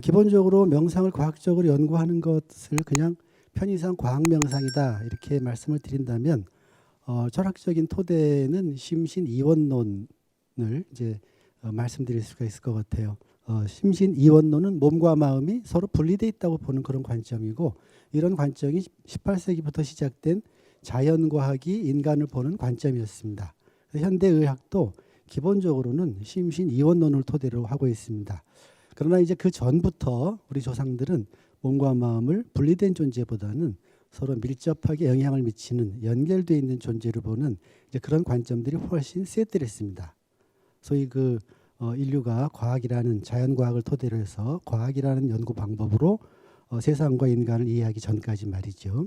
기본적으로 명상을 과학적으로 연구하는 것을 그냥 편의상 과학 명상이다 이렇게 말씀을 드린다면 철학적인 토대는 심신 이원론을 이제 말씀드릴 수가 있을 것 같아요. 심신 이원론은 몸과 마음이 서로 분리되어 있다고 보는 그런 관점이고, 이런 관점이 18세기부터 시작된 자연과학이 인간을 보는 관점이었습니다. 현대의학도 기본적으로는 심신 이원론을 토대로 하고 있습니다. 그러나 이제 그 전부터 우리 조상들은 몸과 마음을 분리된 존재보다는 서로 밀접하게 영향을 미치는 연결되어 있는 존재로 보는 이제 그런 관점들이 훨씬 세트랬습니다. 소위 인류가 과학이라는 자연과학을 토대로 해서 과학이라는 연구 방법으로 세상과 인간을 이해하기 전까지 말이죠.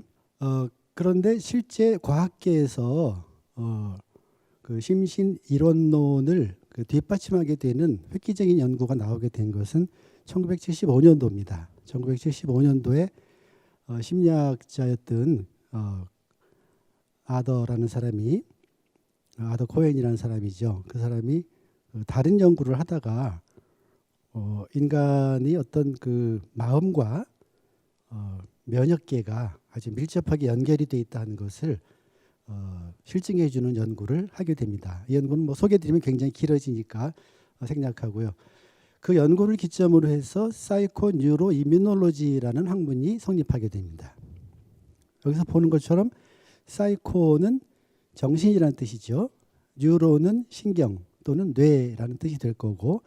그런데 실제 과학계에서 그 심신 이론론을 뒷받침하게 되는 획기적인 연구가 나오게 된 것은 1975년도입니다. 1975년도에 심리학자였던 아더라는 사람이, 아더 코헨이라는 사람이죠. 그 사람이 다른 연구를 하다가 인간이 어떤 그 마음과 면역계가 아주 밀접하게 연결이 되어 있다는 것을 실증해 주는 연구를 하게 됩니다. 이 연구는 뭐 소개드리면 굉장히 길어지니까 생략하고요. 그 연구를 기점으로 해서 사이코 뉴로 이뮤놀로지라는 학문이 성립하게 됩니다. 여기서 보는 것처럼 사이코는 정신이라는 뜻이죠. 뉴로는 신경 또는 뇌라는 뜻이 될 거고,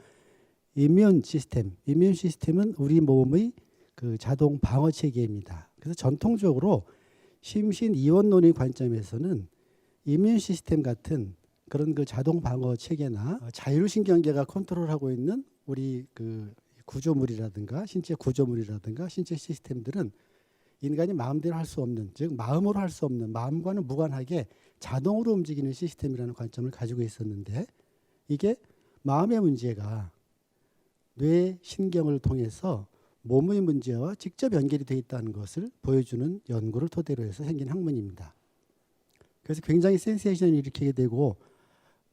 이뮨 시스템은 우리 몸의 그 자동 방어 체계입니다. 그래서 전통적으로 심신 이원론의 관점에서는 이뮨 시스템 같은 그런 그 자동 방어 체계나 자율신경계가 컨트롤하고 있는 우리 그 구조물이라든가 신체 구조물이라든가 신체 시스템들은 인간이 마음대로 할 수 없는, 즉 마음으로 할 수 없는, 마음과는 무관하게 자동으로 움직이는 시스템이라는 관점을 가지고 있었는데, 이게 마음의 문제가 뇌 신경을 통해서 몸의 문제와 직접 연결이 되어 있다는 것을 보여주는 연구를 토대로 해서 생긴 학문입니다. 그래서 굉장히 센세이션을 일으키게 되고,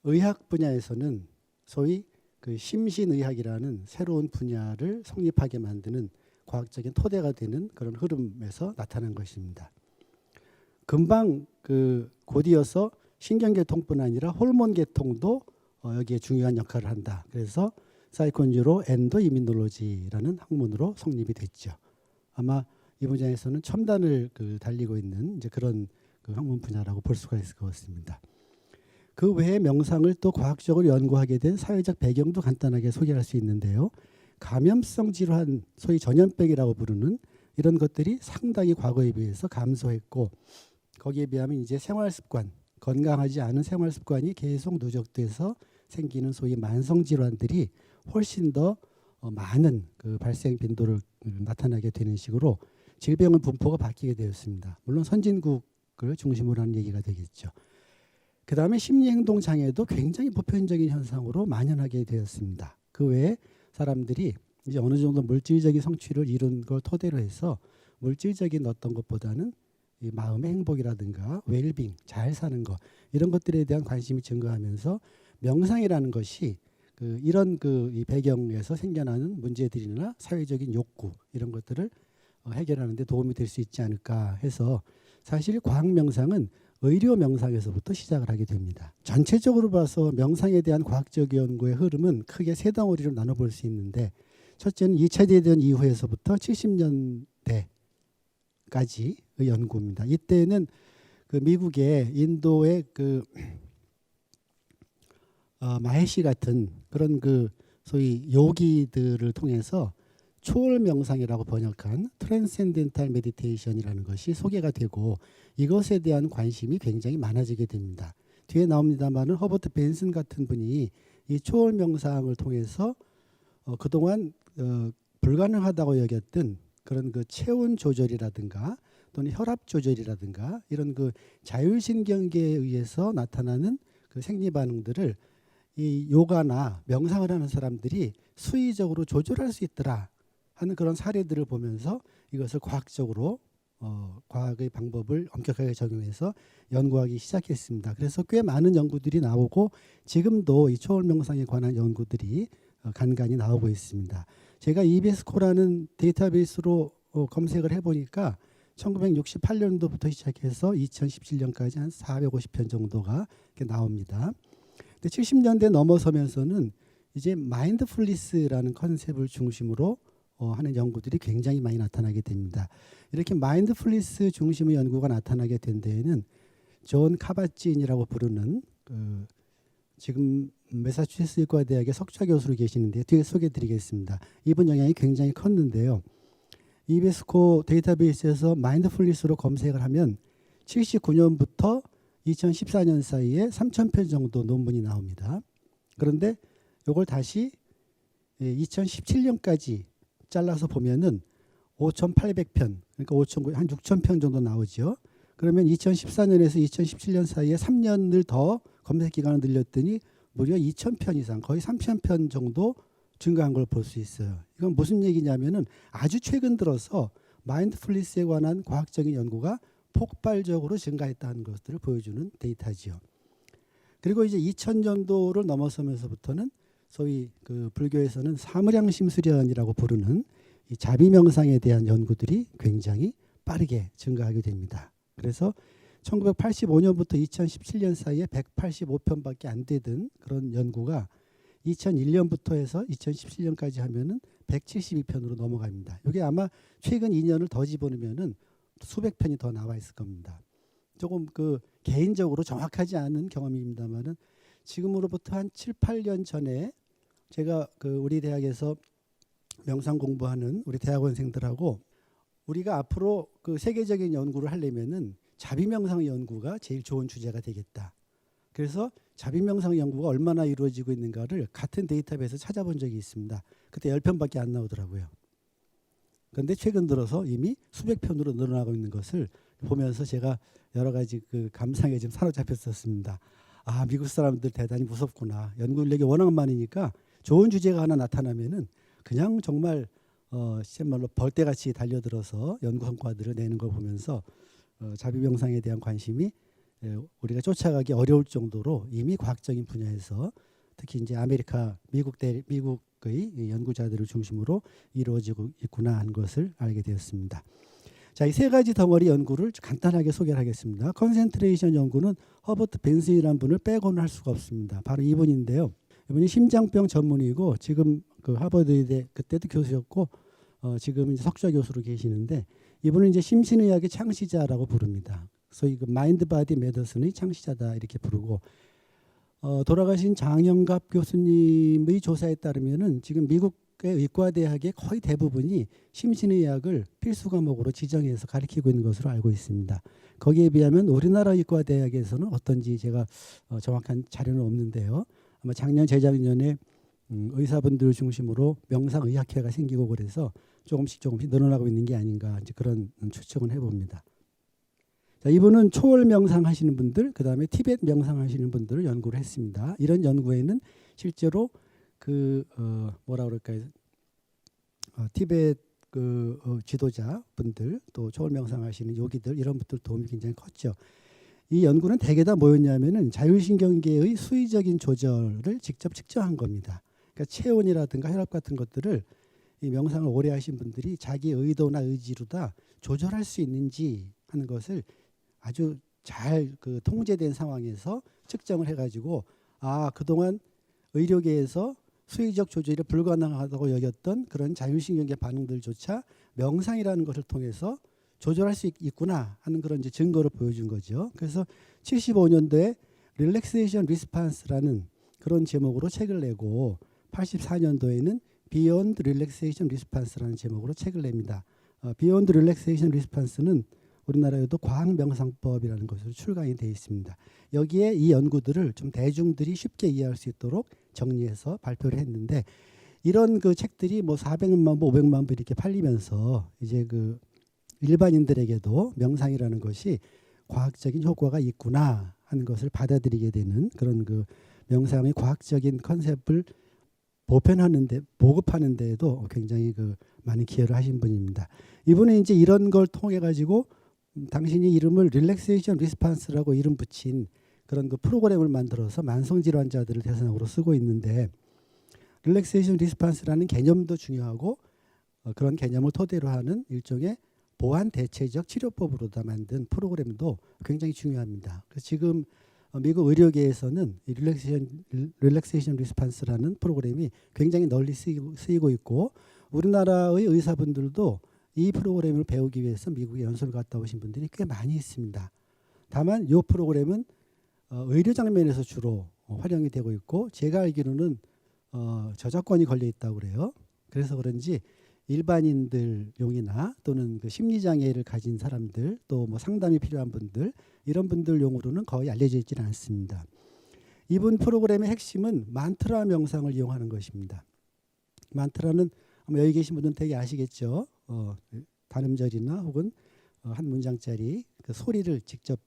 의학 분야에서는 소위 그 심신의학이라는 새로운 분야를 성립하게 만드는 과학적인 토대가 되는 그런 흐름에서 나타난 것입니다. 금방 곧이어서 신경계통뿐 아니라 호르몬계통도 여기에 중요한 역할을 한다. 그래서 사이코뉴로 엔도 이뮤놀로지라는 학문으로 성립이 됐죠. 아마 이 분야에서는 첨단을 달리고 있는 이제 그런 학문 분야라고 볼 수가 있을 것 같습니다. 그 외에 명상을 또 과학적으로 연구하게 된 사회적 배경도 간단하게 소개할 수 있는데요. 감염성 질환, 소위 전염병이라고 부르는 이런 것들이 상당히 과거에 비해서 감소했고, 거기에 비하면 이제 생활습관, 건강하지 않은 생활습관이 계속 누적돼서 생기는 소위 만성 질환들이 훨씬 더 많은 그 발생 빈도를 나타나게 되는 식으로 질병의 분포가 바뀌게 되었습니다. 물론 선진국을 중심으로 하는 얘기가 되겠죠. 그 다음에 심리행동 장애도 굉장히 보편적인 현상으로 만연하게 되었습니다. 그 외에 사람들이 이제 어느 정도 물질적인 성취를 이룬 걸 토대로 해서 물질적인 어떤 것보다는 이 마음의 행복이라든가 웰빙, 잘 사는 것, 이런 것들에 대한 관심이 증가하면서 명상이라는 것이 이런 이 배경에서 생겨나는 문제들이나 사회적인 욕구, 이런 것들을 해결하는 데 도움이 될 수 있지 않을까 해서, 사실 과학 명상은 의료 명상에서부터 시작을 하게 됩니다. 전체적으로 봐서 명상에 대한 과학적 연구의 흐름은 크게 세 덩어리로 나눠볼 수 있는데, 첫째는 2차 대전 이후에서부터 70년대까지의 연구입니다. 이때는 미국의 인도의 마헤시 같은 그런 소위 요기들을 통해서 초월 명상이라고 번역한 트랜센덴탈 메디테이션이라는 것이 소개가 되고, 이것에 대한 관심이 굉장히 많아지게 됩니다. 뒤에 나옵니다만은 허버트 벤슨 같은 분이 이 초월 명상을 통해서 그동안 불가능하다고 여겼던 그런 체온 조절이라든가 또는 혈압 조절이라든가 이런 자율신경계에 의해서 나타나는 생리 반응들을 이 요가나 명상을 하는 사람들이 수의적으로 조절할 수 있더라 하는 그런 사례들을 보면서 이것을 과학적으로 과학의 방법을 엄격하게 적용해서 연구하기 시작했습니다. 그래서 꽤 많은 연구들이 나오고 지금도 이 초월 명상에 관한 연구들이 간간히 나오고 있습니다. 제가 EBS코라는 데이터베이스로 검색을 해보니까 1968년도부터 시작해서 2017년까지 한 450편 정도가 이렇게 나옵니다. 근데 70년대 넘어서면서는 이제 마인드풀리스라는 컨셉을 중심으로 하는 연구들이 굉장히 많이 나타나게 됩니다. 이렇게 마인드풀리스 중심의 연구가 나타나게 된 데에는 존 카바진이라고 부르는 지금 매사추세츠 의과대학의 석좌 교수로 계시는데 뒤에 소개해드리겠습니다. 이분 영향이 굉장히 컸는데요. 이베스코 데이터베이스에서 마인드풀리스로 검색을 하면 79년부터 2014년 사이에 3,000편 정도 논문이 나옵니다. 그런데 이걸 다시 2017년까지 잘라서 보면은 5,800편, 그러니까 한 6,000편 정도 나오죠. 그러면 2014년에서 2017년 사이에 3년을 더 검색 기간을 늘렸더니 무려 2,000편 이상, 거의 3,000편 정도 증가한 걸 볼 수 있어요. 이건 무슨 얘기냐면은 아주 최근 들어서 마인드풀리스에 관한 과학적인 연구가 폭발적으로 증가했다는 것들을 보여주는 데이터지요. 그리고 이제 2000년도를 넘어서면서부터는 소위 그 불교에서는 사무량심수련이라고 부르는 이 자비명상에 대한 연구들이 굉장히 빠르게 증가하게 됩니다. 그래서 1985년부터 2017년 사이에 185편밖에 안 되던 그런 연구가 2001년부터 해서 2017년까지 하면은 172편으로 넘어갑니다. 이게 아마 최근 2년을 더 집어넣으면은 수백 편이 더 나와 있을 겁니다. 조금 그 개인적으로 정확하지 않은 경험입니다만은 지금으로부터 한 7, 8년 전에 제가 그 우리 대학에서 명상 공부하는 우리 대학원생들하고 우리가 앞으로 그 세계적인 연구를 하려면은 자비명상 연구가 제일 좋은 주제가 되겠다. 그래서 자비명상 연구가 얼마나 이루어지고 있는가를 같은 데이터베이스에서 찾아본 적이 있습니다. 그때 10편밖에 안 나오더라고요. 그런데 최근 들어서 이미 수백 편으로 늘어나고 있는 것을 보면서 제가 여러 가지 그 감상에 좀 사로잡혔었습니다. 아, 미국 사람들 대단히 무섭구나. 연구 인력이 워낙 많으니까 좋은 주제가 하나 나타나면은 그냥 정말 실말로 벌떼같이 달려들어서 연구 성과들을 내는 걸 보면서 자비명상에 대한 관심이 우리가 쫓아가기 어려울 정도로 이미 과학적인 분야에서 특히 이제 미국의 연구자들을 중심으로 이루어지고 있구나 하는 것을 알게 되었습니다. 자, 이 세 가지 덩어리 연구를 간단하게 소개를 하겠습니다. 컨센트레이션 연구는 허버트 벤슨이라는 분을 빼고는 할 수가 없습니다. 바로 이분인데요. 이분이 심장병 전문이고 지금 그 하버드 의대 그때도 교수였고 지금 이제 석좌 교수로 계시는데 이분은 이제 심신의학의 창시자라고 부릅니다. 소위 그 마인드 바디 메디슨의 창시자다 이렇게 부르고 돌아가신 장영갑 교수님의 조사에 따르면은 지금 미국의 의과대학의 거의 대부분이 심신의학을 필수 과목으로 지정해서 가르치고 있는 것으로 알고 있습니다. 거기에 비하면 우리나라 의과대학에서는 어떤지 제가 정확한 자료는 없는데요. 아마 작년 재작년에 의사분들 중심으로 명상의학회가 생기고 그래서 조금씩 늘어나고 있는 게 아닌가 이제 그런 추측은 해봅니다. 자, 이분은 초월 명상하시는 분들, 그 다음에 티벳 명상하시는 분들을 연구를 했습니다. 이런 연구에는 실제로 뭐라 그럴까요? 티벳 지도자 분들, 또 초월 명상하시는 요기들 이런 분들 도움이 굉장히 컸죠. 이 연구는 대개 다 뭐였냐면은 자율신경계의 수의적인 조절을 직접 측정한 겁니다. 그러니까 체온이라든가 혈압 같은 것들을 이 명상을 오래 하신 분들이 자기 의도나 의지로 다 조절할 수 있는지 하는 것을 아주 잘 그 통제된 상황에서 측정을 해가지고 그동안 의료계에서 수의적 조절이 불가능하다고 여겼던 그런 자율신경계 반응들조차 명상이라는 것을 통해서 조절할 수 있구나 하는 그런 이제 증거를 보여준 거죠. 그래서 75년도에 릴렉세이션 리스판스라는 그런 제목으로 책을 내고 84년도에는 Beyond Relaxation Response라는 제목으로 책을 냅니다. Beyond Relaxation Response는 우리나라에도 과학명상법이라는 것으로 출간이 되어 있습니다. 여기에 이 연구들을 좀 대중들이 쉽게 이해할 수 있도록 정리해서 발표를 했는데 이런 그 책들이 뭐 400만 부, 500만 부 이렇게 팔리면서 이제 그 일반인들에게도 명상이라는 것이 과학적인 효과가 있구나 하는 것을 받아들이게 되는 그런 그 명상의 과학적인 컨셉을 보급하는 데에도 굉장히 그 많은 기여를 하신 분입니다. 이분은 이제 이런 걸 통해 가지고 당신이 이름을 릴렉세이션 리스판스라고 이름 붙인 그런 그 프로그램을 만들어서 만성 질환자들을 대상으로 쓰고 있는데 릴렉세이션 리스판스라는 개념도 중요하고 그런 개념을 토대로 하는 일종의 보완 대체적 치료법으로다 만든 프로그램도 굉장히 중요합니다. 그래서 지금 미국 의료계에서는 이 릴렉세이션 리스판스라는 프로그램이 굉장히 널리 쓰이고 있고 우리나라의 의사분들도 이 프로그램을 배우기 위해서 미국에 연수를 갔다 오신 분들이 꽤 많이 있습니다. 다만 이 프로그램은 의료 장면에서 주로 활용이 되고 있고 제가 알기로는 저작권이 걸려 있다고 그래요. 그래서 그런지 일반인들용이나 또는 그 심리장애를 가진 사람들 또 뭐 상담이 필요한 분들 이런 분들용으로는 거의 알려져 있지는 않습니다. 이번 프로그램의 핵심은 만트라 명상을 이용하는 것입니다. 만트라는 아마 여기 계신 분들은 되게 아시겠죠. 단음절이나 혹은 한 문장짜리 그 소리를 직접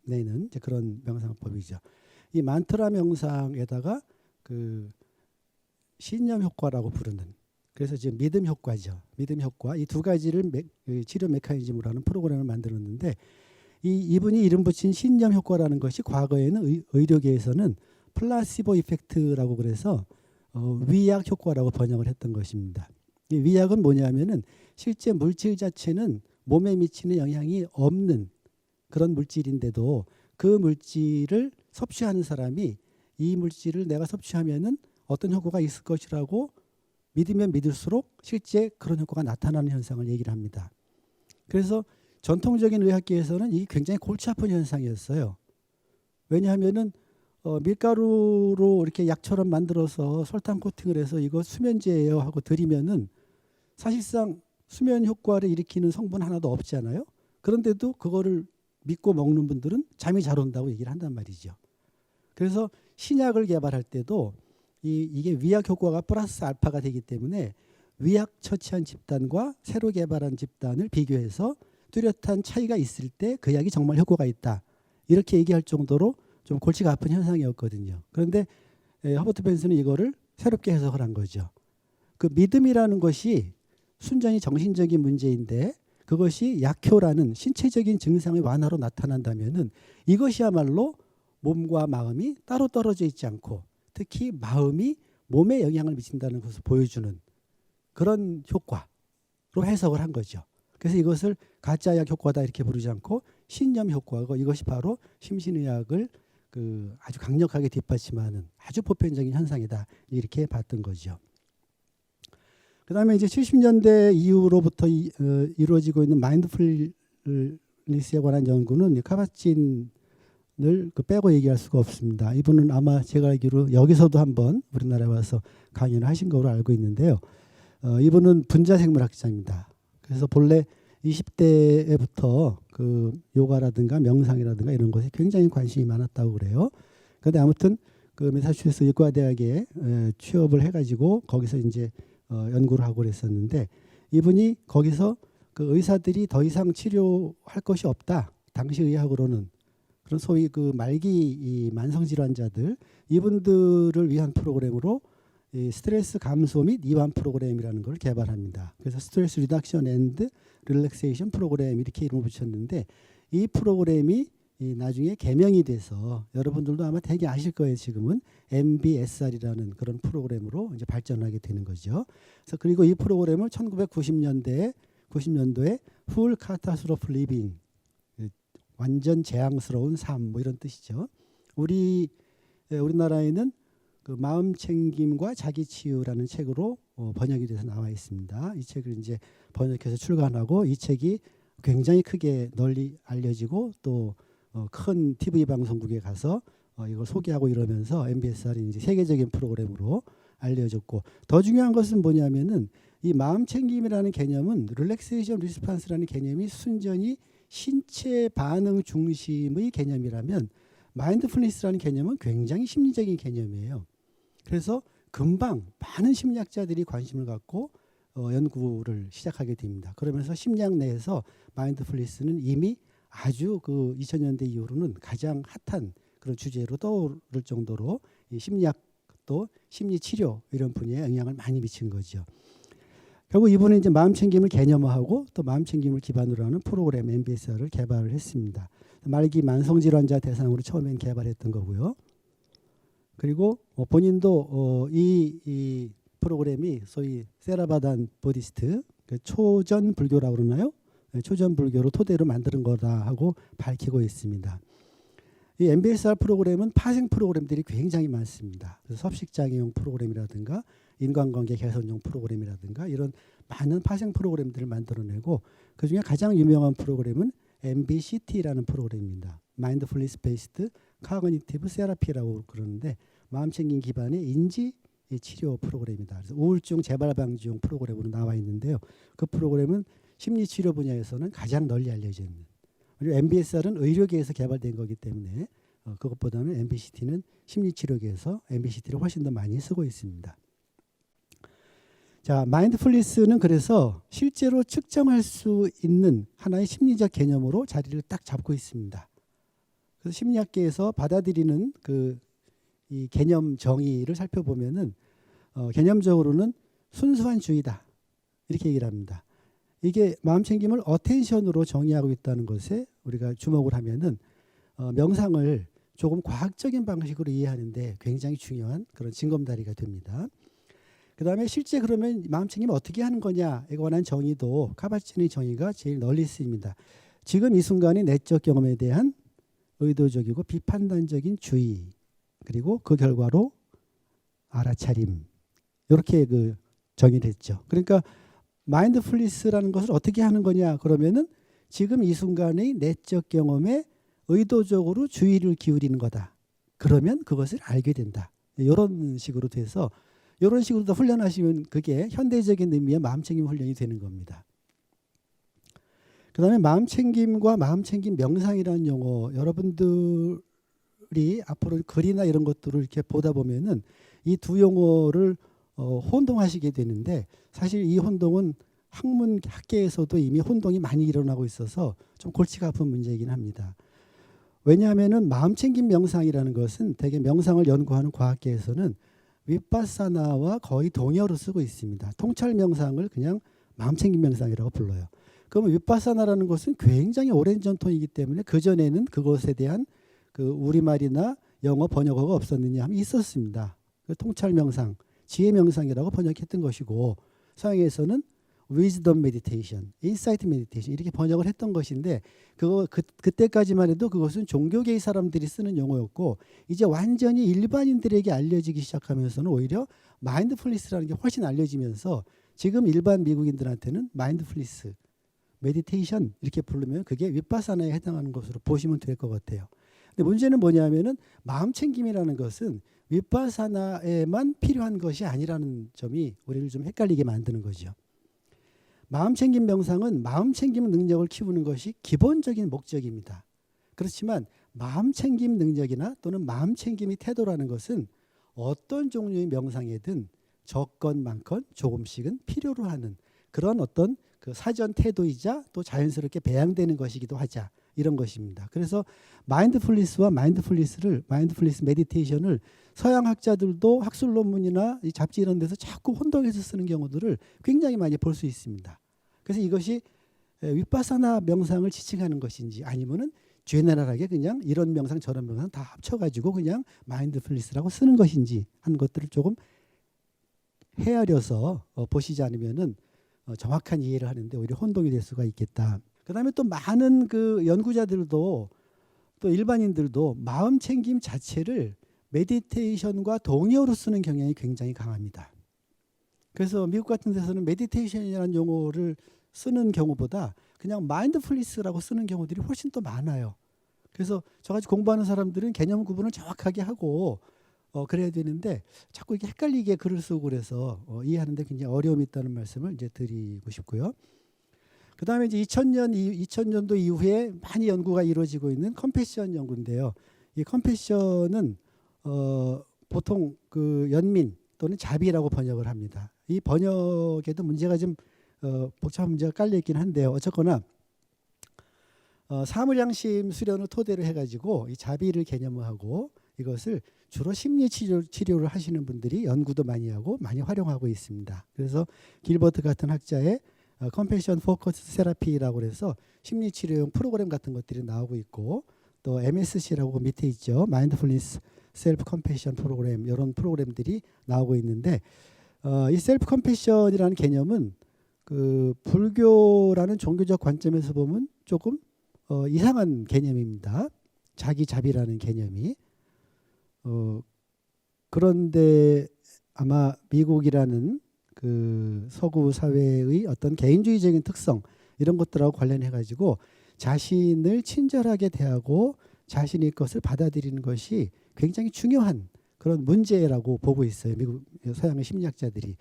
내는 이제 그런 명상법이죠. 이 만트라 명상에다가 그 신념 효과라고 부르는 그래서 지금 믿음 효과죠. 믿음 효과 이 두 가지를 치료 메커니즘으로 하는 프로그램을 만들었는데 이분이 이름 붙인 신념 효과라는 것이 과거에는 의료계에서는 플라시보 이펙트라고 그래서 위약 효과라고 번역을 했던 것입니다. 이 위약은 뭐냐면은 실제 물질 자체는 몸에 미치는 영향이 없는 그런 물질인데도 그 물질을 섭취하는 사람이 이 물질을 내가 섭취하면은 어떤 효과가 있을 것이라고 믿으면 믿을수록 실제 그런 효과가 나타나는 현상을 얘기를 합니다. 그래서 전통적인 의학계에서는 이게 굉장히 골치 아픈 현상이었어요. 왜냐하면은 밀가루로 이렇게 약처럼 만들어서 설탕 코팅을 해서 이거 수면제예요 하고 드리면은 사실상 수면 효과를 일으키는 성분 하나도 없잖아요. 그런데도 그거를 믿고 먹는 분들은 잠이 잘 온다고 얘기를 한단 말이죠. 그래서 신약을 개발할 때도 이게 위약 효과가 플러스 알파가 되기 때문에 위약 처치한 집단과 새로 개발한 집단을 비교해서 뚜렷한 차이가 있을 때 그 약이 정말 효과가 있다. 이렇게 얘기할 정도로 좀 골치가 아픈 현상이었거든요. 그런데 허버트 벤슨은 이거를 새롭게 해석을 한 거죠. 그 믿음이라는 것이 순전히 정신적인 문제인데 그것이 약효라는 신체적인 증상의 완화로 나타난다면은 이것이야말로 몸과 마음이 따로 떨어져 있지 않고 특히 마음이 몸에 영향을 미친다는 것을 보여주는 그런 효과로 해석을 한 거죠. 그래서 이것을 가짜약 효과다 이렇게 부르지 않고 신념 효과고 이것이 바로 심신의학을 아주 강력하게 뒷받침하는 아주 보편적인 현상이다 이렇게 봤던 거죠. 그다음에 이제 70년대 이후로부터 이루어지고 있는 마인드풀니스에 관한 연구는 카바진을 빼고 얘기할 수가 없습니다. 이분은 아마 제가 알기로 여기서도 한번 우리나라에 와서 강연을 하신 걸로 알고 있는데요. 이분은 분자생물학자입니다. 그래서 본래 20대부터 그 요가라든가 명상이라든가 이런 것에 굉장히 관심이 많았다고 그래요. 그런데 아무튼 그 매사추세츠 의과대학에 취업을 해가지고 거기서 이제 연구를 하고 그랬었는데 이분이 거기서 그 의사들이 더 이상 치료할 것이 없다. 당시 의학으로는 그런 소위 그 말기 이 만성 질환자들 이분들을 위한 프로그램으로 이 스트레스 감소 및 이완 프로그램이라는 걸 개발합니다. 그래서 스트레스 리덕션 앤드 릴렉세이션 프로그램 이렇게 이름을 붙였는데 이 프로그램이 나중에 개명이 돼서 여러분들도 아마 되게 아실 거예요. 지금은 MBSR이라는 그런 프로그램으로 이제 발전하게 되는 거죠. 그래서 그리고 이 프로그램을 1990년도에 Full Catastrophe Living 완전 재앙스러운 삶 뭐 이런 뜻이죠. 우리나라에는 그 마음 챙김과 자기 치유라는 책으로 번역이 돼서 나와 있습니다. 이 책을 이제 번역해서 출간하고 이 책이 굉장히 크게 널리 알려지고 또 큰 TV 방송국에 가서 이걸 소개하고 이러면서 MBSR이 이제 세계적인 프로그램으로 알려졌고 더 중요한 것은 뭐냐면은 이 마음 챙김이라는 개념은 릴렉세이션 리스판스라는 개념이 순전히 신체 반응 중심의 개념이라면 마인드풀니스라는 개념은 굉장히 심리적인 개념이에요. 그래서 금방 많은 심리학자들이 관심을 갖고 연구를 시작하게 됩니다. 그러면서 심리학 내에서 마인드풀니스는 이미 아주 그 2000년대 이후로는 가장 핫한 그런 주제로 떠오를 정도로 이 심리학 또 심리치료 이런 분야에 영향을 많이 미친 거죠. 결국 이분은 이제 마음챙김을 개념화하고 또 마음챙김을 기반으로 하는 프로그램 MBSR을 개발을 했습니다. 말기 만성질환자 대상으로 처음엔 개발했던 거고요. 그리고 본인도 이 프로그램이 소위 세라바단 보디스트, 그 초전 불교라고 그러나요? 초전 불교를 토대로 만드는 거다 하고 밝히고 있습니다. 이 MBSR 프로그램은 파생 프로그램들이 굉장히 많습니다. 그래서 섭식장애용 프로그램이라든가 인간관계 개선용 프로그램이라든가 이런 많은 파생 프로그램들을 만들어내고 그중에 가장 유명한 프로그램은 MBCT라는 프로그램입니다. Mindfulness Based Cognitive Therapy라고 그러는데 마음챙김 기반의 인지 치료 프로그램이다. 그래서 우울증 재발 방지용 프로그램으로 나와 있는데요. 그 프로그램은 심리치료 분야에서는 가장 널리 알려져 있는. 그리고 MBSR은 의료계에서 개발된 거기 때문에 그것보다는 MBCT는 심리치료계에서 MBCT를 훨씬 더 많이 쓰고 있습니다. 자, 마인드풀니스는 그래서 실제로 측정할 수 있는 하나의 심리적 개념으로 자리를 딱 잡고 있습니다. 그래서 심리학계에서 받아들이는 이 개념 정의를 살펴보면은 개념적으로는 순수한 주의다 이렇게 얘기를 합니다. 이게 마음챙김을 어텐션으로 정의하고 있다는 것에 우리가 주목을 하면은 명상을 조금 과학적인 방식으로 이해하는데 굉장히 중요한 그런 징검다리가 됩니다. 그 다음에 실제 그러면 마음챙김을 어떻게 하는 거냐에 관한 정의도 카바치노의 정의가 제일 널리 쓰입니다. 지금 이 순간의 내적 경험에 대한 의도적이고 비판단적인 주의 그리고 그 결과로 알아차림 이렇게 정의를 했죠. 그러니까 마인드풀니스라는 것을 어떻게 하는 거냐 그러면은 지금 이 순간의 내적 경험에 의도적으로 주의를 기울이는 거다. 그러면 그것을 알게 된다. 이런 식으로 돼서 이런 식으로 더 훈련하시면 그게 현대적인 의미의 마음챙김 훈련이 되는 겁니다. 그 다음에 마음챙김과 마음챙김 명상이라는 용어 여러분들이 앞으로 글이나 이런 것들을 이렇게 보다 보면은 이 두 용어를 혼동하시게 되는데 사실 이 혼동은 학계에서도 이미 혼동이 많이 일어나고 있어서 좀 골치가 아픈 문제이긴 합니다. 왜냐하면은 마음챙김 명상이라는 것은 대개 명상을 연구하는 과학계에서는 윗바사나와 거의 동의어로 쓰고 있습니다. 통찰 명상을 그냥 마음챙김 명상이라고 불러요. 그러면 윗바사나라는 것은 굉장히 오랜 전통이기 때문에 그전에는 그것에 대한 우리말이나 영어 번역어가 없었느냐 하면 있었습니다. 통찰 명상, 지혜 명상이라고 번역했던 것이고 서양에서는 wisdom meditation, insight meditation 이렇게 번역을 했던 것인데 그때까지만 해도 그것은 종교계의 사람들이 쓰는 용어였고 이제 완전히 일반인들에게 알려지기 시작하면서는 오히려 마인드풀니스라는 게 훨씬 알려지면서 지금 일반 미국인들한테는 마인드풀니스, 메디테이션 이렇게 부르면 그게 윗바사나에 해당하는 것으로 보시면 될 것 같아요. 근데 문제는 뭐냐면은 마음챙김이라는 것은 윗바사나에만 필요한 것이 아니라는 점이 우리를 좀 헷갈리게 만드는 거죠. 마음챙김 명상은 마음챙김 능력을 키우는 것이 기본적인 목적입니다. 그렇지만 마음챙김 능력이나 또는 마음챙김의 태도라는 것은 어떤 종류의 명상이든 적건 많건 조금씩은 필요로 하는 그런 어떤 사전 태도이자 또 자연스럽게 배양되는 것이기도 하자 이런 것입니다. 그래서 마인드풀니스와 마인드풀니스 메디테이션을 서양 학자들도 학술 논문이나 이 잡지 이런 데서 자꾸 혼동해서 쓰는 경우들을 굉장히 많이 볼 수 있습니다. 그래서 이것이 윗바사나 명상을 지칭하는 것인지 아니면은 제너럴하게 그냥 이런 명상 저런 명상 다 합쳐가지고 그냥 마인드풀니스라고 쓰는 것인지 하는 것들을 조금 헤아려서 보시지 않으면은 정확한 이해를 하는데 오히려 혼동이 될 수가 있겠다. 그다음에 또 많은 연구자들도 또 일반인들도 마음챙김 자체를 메디테이션과 동의어로 쓰는 경향이 굉장히 강합니다. 그래서 미국 같은 데서는 메디테이션이라는 용어를 쓰는 경우보다 그냥 마인드풀니스라고 쓰는 경우들이 훨씬 더 많아요. 그래서 저같이 공부하는 사람들은 개념 구분을 정확하게 하고 그래야 되는데 자꾸 이렇게 헷갈리게 글을 쓰고 그래서 이해하는데 굉장히 어려움이 있다는 말씀을 이제 드리고 싶고요. 그다음에 이제 2000년도 이후에 많이 연구가 이루어지고 있는 컴패션 연구인데요. 이 컴패션은 보통 연민 또는 자비라고 번역을 합니다. 이 번역에도 문제가 좀 복잡한 문제가 깔려 있긴 한데요. 어쨌거나 사물양심 수련을 토대로 해가지고 이 자비를 개념화하고 이것을 주로 심리 치료를 하시는 분들이 연구도 많이 하고 많이 활용하고 있습니다. 그래서 길버트 같은 학자의 컴패션 포커스 세라피라고 해서 심리 치료용 프로그램 같은 것들이 나오고 있고 또 MSC라고 밑에 있죠. 마인드풀니스 셀프 컴패션 프로그램 이런 프로그램들이 나오고 있는데 이 셀프 컴패션이라는 개념은 그 불교라는 종교적 관점에서 보면 조금 이상한 개념입니다. 자기 자비라는 개념이. 그런데 아마 미국이라는 그 서구 사회의 어떤 개인주의적인 특성 이런 것들하고 관련해 가지고 자신을 친절하게 대하고 자신의 것을 받아들이는 것이 굉장히 중요한 그런 문제라고 보고 있어요. 미국 서양의 심리학자들이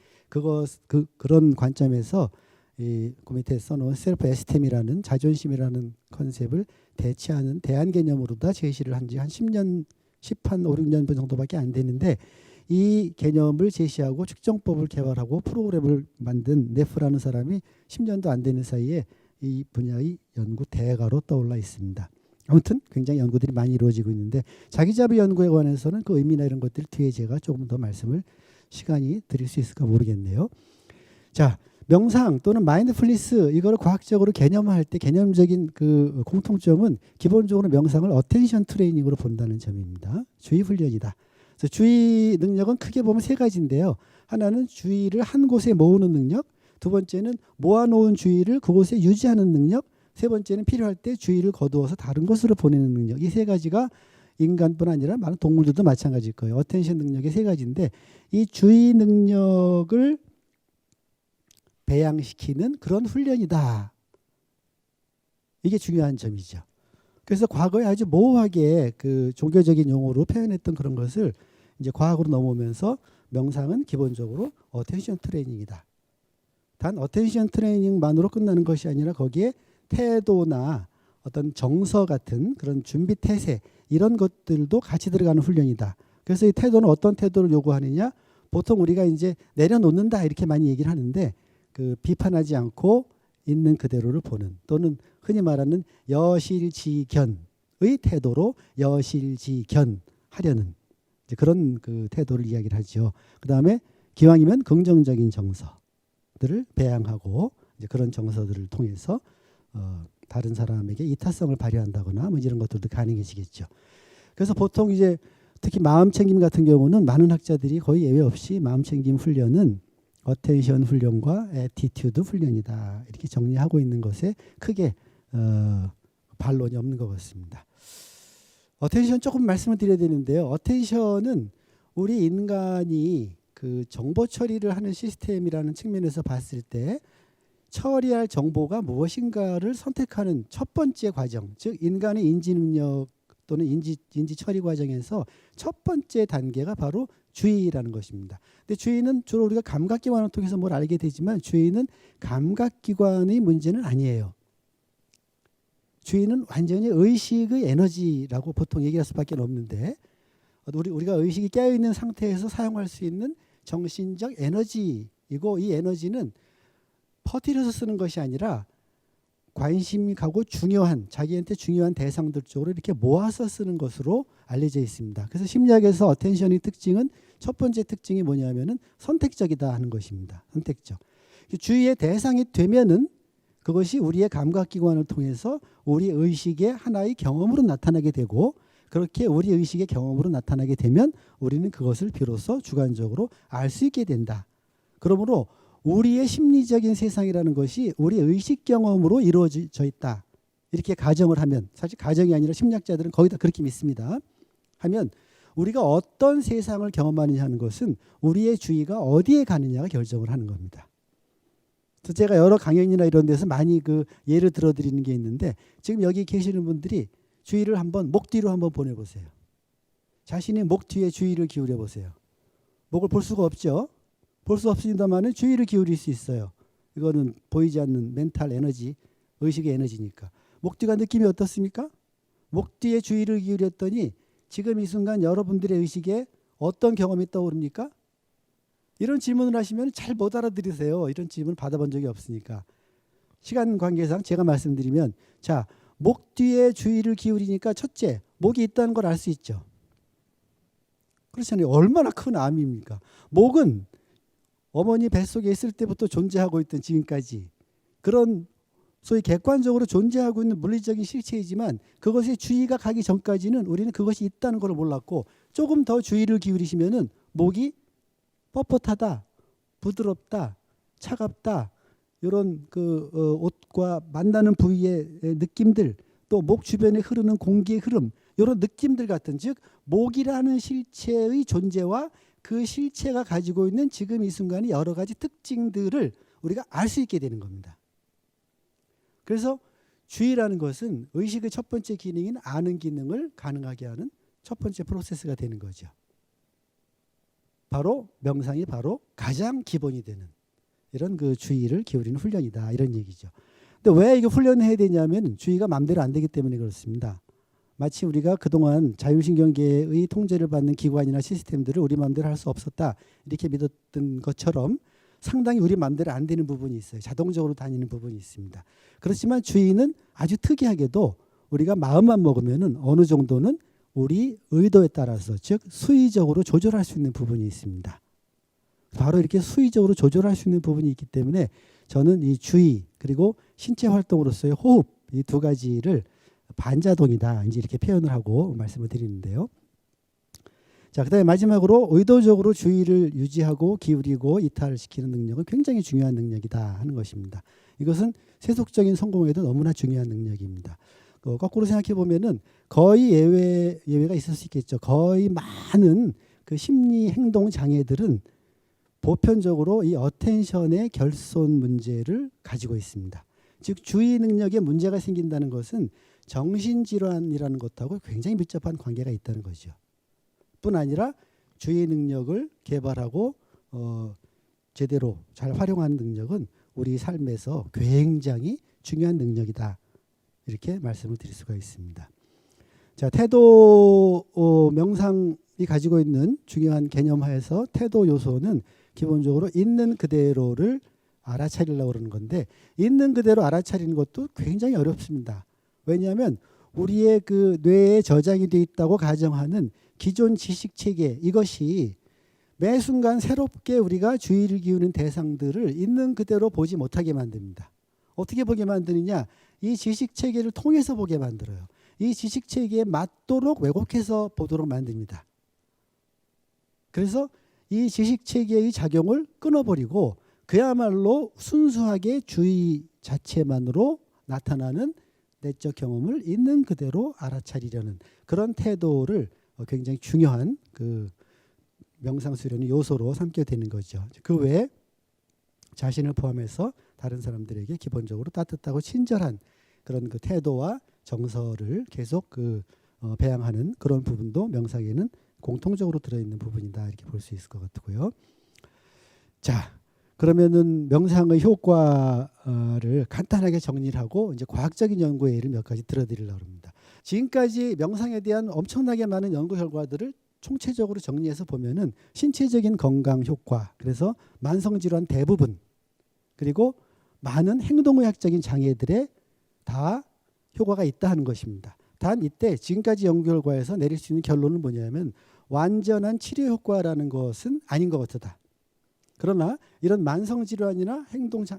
그런 관점에서 그 밑에 써놓은 셀프 에스템이라는 자존심이라는 컨셉을 대체하는 대안 개념으로 다 제시를 한 지 한 10년, 5, 6년 정도밖에 안 됐는데 이 개념을 제시하고 측정법을 개발하고 프로그램을 만든 네프라는 사람이 10년도 안 되는 사이에 이 분야의 연구 대가로 떠올라 있습니다. 아무튼 굉장히 연구들이 많이 이루어지고 있는데 자기자비 연구에 관해서는 그 의미나 이런 것들 뒤에 제가 조금 더 말씀을 시간이 드릴 수 있을까 모르겠네요. 자, 명상 또는 마인드풀니스 이거를 과학적으로 개념화할 때 개념적인 그 공통점은 기본적으로 명상을 어텐션 트레이닝으로 본다는 점입니다. 주의 훈련이다. 그래서 주의 능력은 크게 보면 세 가지인데요. 하나는 주의를 한 곳에 모으는 능력, 두 번째는 모아놓은 주의를 그곳에 유지하는 능력, 세 번째는 필요할 때 주의를 거두어서 다른 곳으로 보내는 능력. 이 세 가지가 인간뿐 아니라 많은 동물들도 마찬가지일 거예요. 어텐션 능력의 세 가지인데 이 주의 능력을 배양시키는 그런 훈련이다. 이게 중요한 점이죠. 그래서 과거에 아주 모호하게 그 종교적인 용어로 표현했던 그런 것을 이제 과학으로 넘어오면서 명상은 기본적으로 어텐션 트레이닝이다. 단 어텐션 트레이닝만으로 끝나는 것이 아니라 거기에 태도나 어떤 정서 같은 그런 준비 태세 이런 것들도 같이 들어가는 훈련이다. 그래서 이 태도는 어떤 태도를 요구하느냐? 보통 우리가 이제 내려놓는다 이렇게 많이 얘기를 하는데 그 비판하지 않고 있는 그대로를 보는 또는 흔히 말하는 여실지견의 태도로 여실지견하려는 이제 그런 그 태도를 이야기를 하죠. 그 다음에 기왕이면 긍정적인 정서들을 배양하고 이제 그런 정서들을 통해서 다른 사람에게 이타성을 발휘한다거나 뭐 이런 것들도 가능해지겠죠. 그래서 보통 이제 특히 마음챙김 같은 경우는 많은 학자들이 거의 예외 없이 마음챙김 훈련은 어텐션 훈련과 애티튜드 훈련이다. 이렇게 정리하고 있는 것에 크게 반론이 없는 것 같습니다. 어텐션 조금 말씀을 드려야 되는데요. 어텐션은 우리 인간이 그 정보 처리를 하는 시스템이라는 측면에서 봤을 때 처리할 정보가 무엇인가를 선택하는 첫 번째 과정, 즉 인간의 인지 능력 또는 인지 처리 과정에서 첫 번째 단계가 바로 주의라는 것입니다. 근데 주의는 주로 우리가 감각기관을 통해서 뭘 알게 되지만 주의는 감각기관의 문제는 아니에요. 주의는 완전히 의식의 에너지라고 보통 얘기할 수밖에 없는데 우리가 의식이 깨어있는 상태에서 사용할 수 있는 정신적 에너지이고 이 에너지는 퍼뜨려서 쓰는 것이 아니라 관심이 가고 중요한 자기한테 중요한 대상들 쪽으로 이렇게 모아서 쓰는 것으로 알려져 있습니다. 그래서 심리학에서 어텐션의 특징은 첫 번째 특징이 뭐냐면은 선택적이다 하는 것입니다. 선택적. 주의의 대상이 되면은 그것이 우리의 감각기관을 통해서 우리 의식의 하나의 경험으로 나타나게 되고 그렇게 우리 의식의 경험으로 나타나게 되면 우리는 그것을 비로소 주관적으로 알 수 있게 된다. 그러므로 우리의 심리적인 세상이라는 것이 우리 의식 경험으로 이루어져 있다. 이렇게 가정을 하면 사실 가정이 아니라 심리학자들은 거의 다 그렇게 믿습니다. 하면 우리가 어떤 세상을 경험하느냐 하는 것은 우리의 주의가 어디에 가느냐가 결정을 하는 겁니다. 그래서 제가 여러 강연이나 이런 데서 많이 그 예를 들어드리는 게 있는데 지금 여기 계시는 분들이 주의를 한번 목 뒤로 한번 보내보세요. 자신의 목 뒤에 주의를 기울여 보세요. 목을 볼 수가 없죠. 볼 수 없습니다만 주의를 기울일 수 있어요. 이거는 보이지 않는 멘탈 에너지, 의식의 에너지니까. 목 뒤가 느낌이 어떻습니까? 목 뒤에 주의를 기울였더니 지금 이 순간 여러분들의 의식에 어떤 경험이 떠오릅니까? 이런 질문을 하시면 잘 못 알아들으세요. 이런 질문을 받아본 적이 없으니까. 시간 관계상 제가 말씀드리면 자, 목 뒤에 주의를 기울이니까 첫째, 목이 있다는 걸 알 수 있죠. 그렇잖아요. 얼마나 큰 암입니까? 목은 어머니 뱃속에 있을 때부터 존재하고 있던 지금까지 그런 소위 객관적으로 존재하고 있는 물리적인 실체이지만 그것에 주의가 가기 전까지는 우리는 그것이 있다는 걸 몰랐고 조금 더 주의를 기울이시면은 목이 뻣뻣하다, 부드럽다, 차갑다 이런 그 옷과 만나는 부위의 느낌들, 또 목 주변에 흐르는 공기의 흐름 이런 느낌들 같은, 즉 목이라는 실체의 존재와 그 실체가 가지고 있는 지금 이 순간의 여러 가지 특징들을 우리가 알 수 있게 되는 겁니다. 그래서 주의라는 것은 의식의 첫 번째 기능인 아는 기능을 가능하게 하는 첫 번째 프로세스가 되는 거죠. 바로 명상이 바로 가장 기본이 되는 이런 그 주의를 기울이는 훈련이다, 이런 얘기죠. 근데 왜 이거 훈련해야 되냐면 주의가 마음대로 안 되기 때문에 그렇습니다. 마치 우리가 그동안 자율신경계의 통제를 받는 기관이나 시스템들을 우리 마음대로 할 수 없었다 이렇게 믿었던 것처럼 상당히 우리 마음대로 안 되는 부분이 있어요. 자동적으로 다니는 부분이 있습니다. 그렇지만 주의는 아주 특이하게도 우리가 마음만 먹으면은 어느 정도는 우리 의도에 따라서, 즉 수의적으로 조절할 수 있는 부분이 있습니다. 바로 이렇게 수의적으로 조절할 수 있는 부분이 있기 때문에 저는 이 주의 그리고 신체 활동으로서의 호흡, 이 두 가지를 반자동이다 이제 이렇게 표현을 하고 말씀을 드리는데요. 자, 그다음에 마지막으로 의도적으로 주의를 유지하고 기울이고 이탈시키는 능력은 굉장히 중요한 능력이다 하는 것입니다. 이것은 세속적인 성공에도 너무나 중요한 능력입니다. 거꾸로 생각해 보면은 거의 예외가 있을 수 있겠죠. 거의 많은 그 심리 행동 장애들은 보편적으로 이 어텐션의 결손 문제를 가지고 있습니다. 즉 주의 능력에 문제가 생긴다는 것은 정신질환이라는 것하고 굉장히 밀접한 관계가 있다는 거죠. 뿐 아니라 주의 능력을 개발하고 제대로 잘 활용하는 능력은 우리 삶에서 굉장히 중요한 능력이다, 이렇게 말씀을 드릴 수가 있습니다. 자, 태도 명상이 가지고 있는 중요한 개념하에서 태도 요소는 기본적으로 있는 그대로를 알아차리려고 그러는 건데, 있는 그대로 알아차리는 것도 굉장히 어렵습니다. 왜냐하면 우리의 그 뇌에 저장이 되어 있다고 가정하는 기존 지식 체계, 이것이 매 순간 새롭게 우리가 주의를 기울이는 대상들을 있는 그대로 보지 못하게 만듭니다. 어떻게 보게 만드느냐? 이 지식 체계를 통해서 보게 만들어요. 이 지식 체계에 맞도록 왜곡해서 보도록 만듭니다. 그래서 이 지식 체계의 작용을 끊어버리고 그야말로 순수하게 주의 자체만으로 나타나는 내적 경험을 있는 그대로 알아차리려는 그런 태도를 굉장히 중요한 그 명상 수련의 요소로 삼게 되는 거죠. 그 외에 자신을 포함해서 다른 사람들에게 기본적으로 따뜻하고 친절한 그런 그 태도와 정서를 계속 배양하는 그런 부분도 명상에는 공통적으로 들어있는 부분이다, 이렇게 볼 수 있을 것 같고요. 자, 그러면은 명상의 효과를 간단하게 정리를 하고 이제 과학적인 연구의 예를 몇 가지 들어드리려고 합니다. 지금까지 명상에 대한 엄청나게 많은 연구 결과들을 총체적으로 정리해서 보면은 신체적인 건강 효과, 그래서 만성질환 대부분, 그리고 많은 행동의학적인 장애들에 다 효과가 있다 하는 것입니다. 단 이때 지금까지 연구 결과에서 내릴 수 있는 결론은 뭐냐면 완전한 치료 효과라는 것은 아닌 것 같다. 그러나 이런 만성질환이나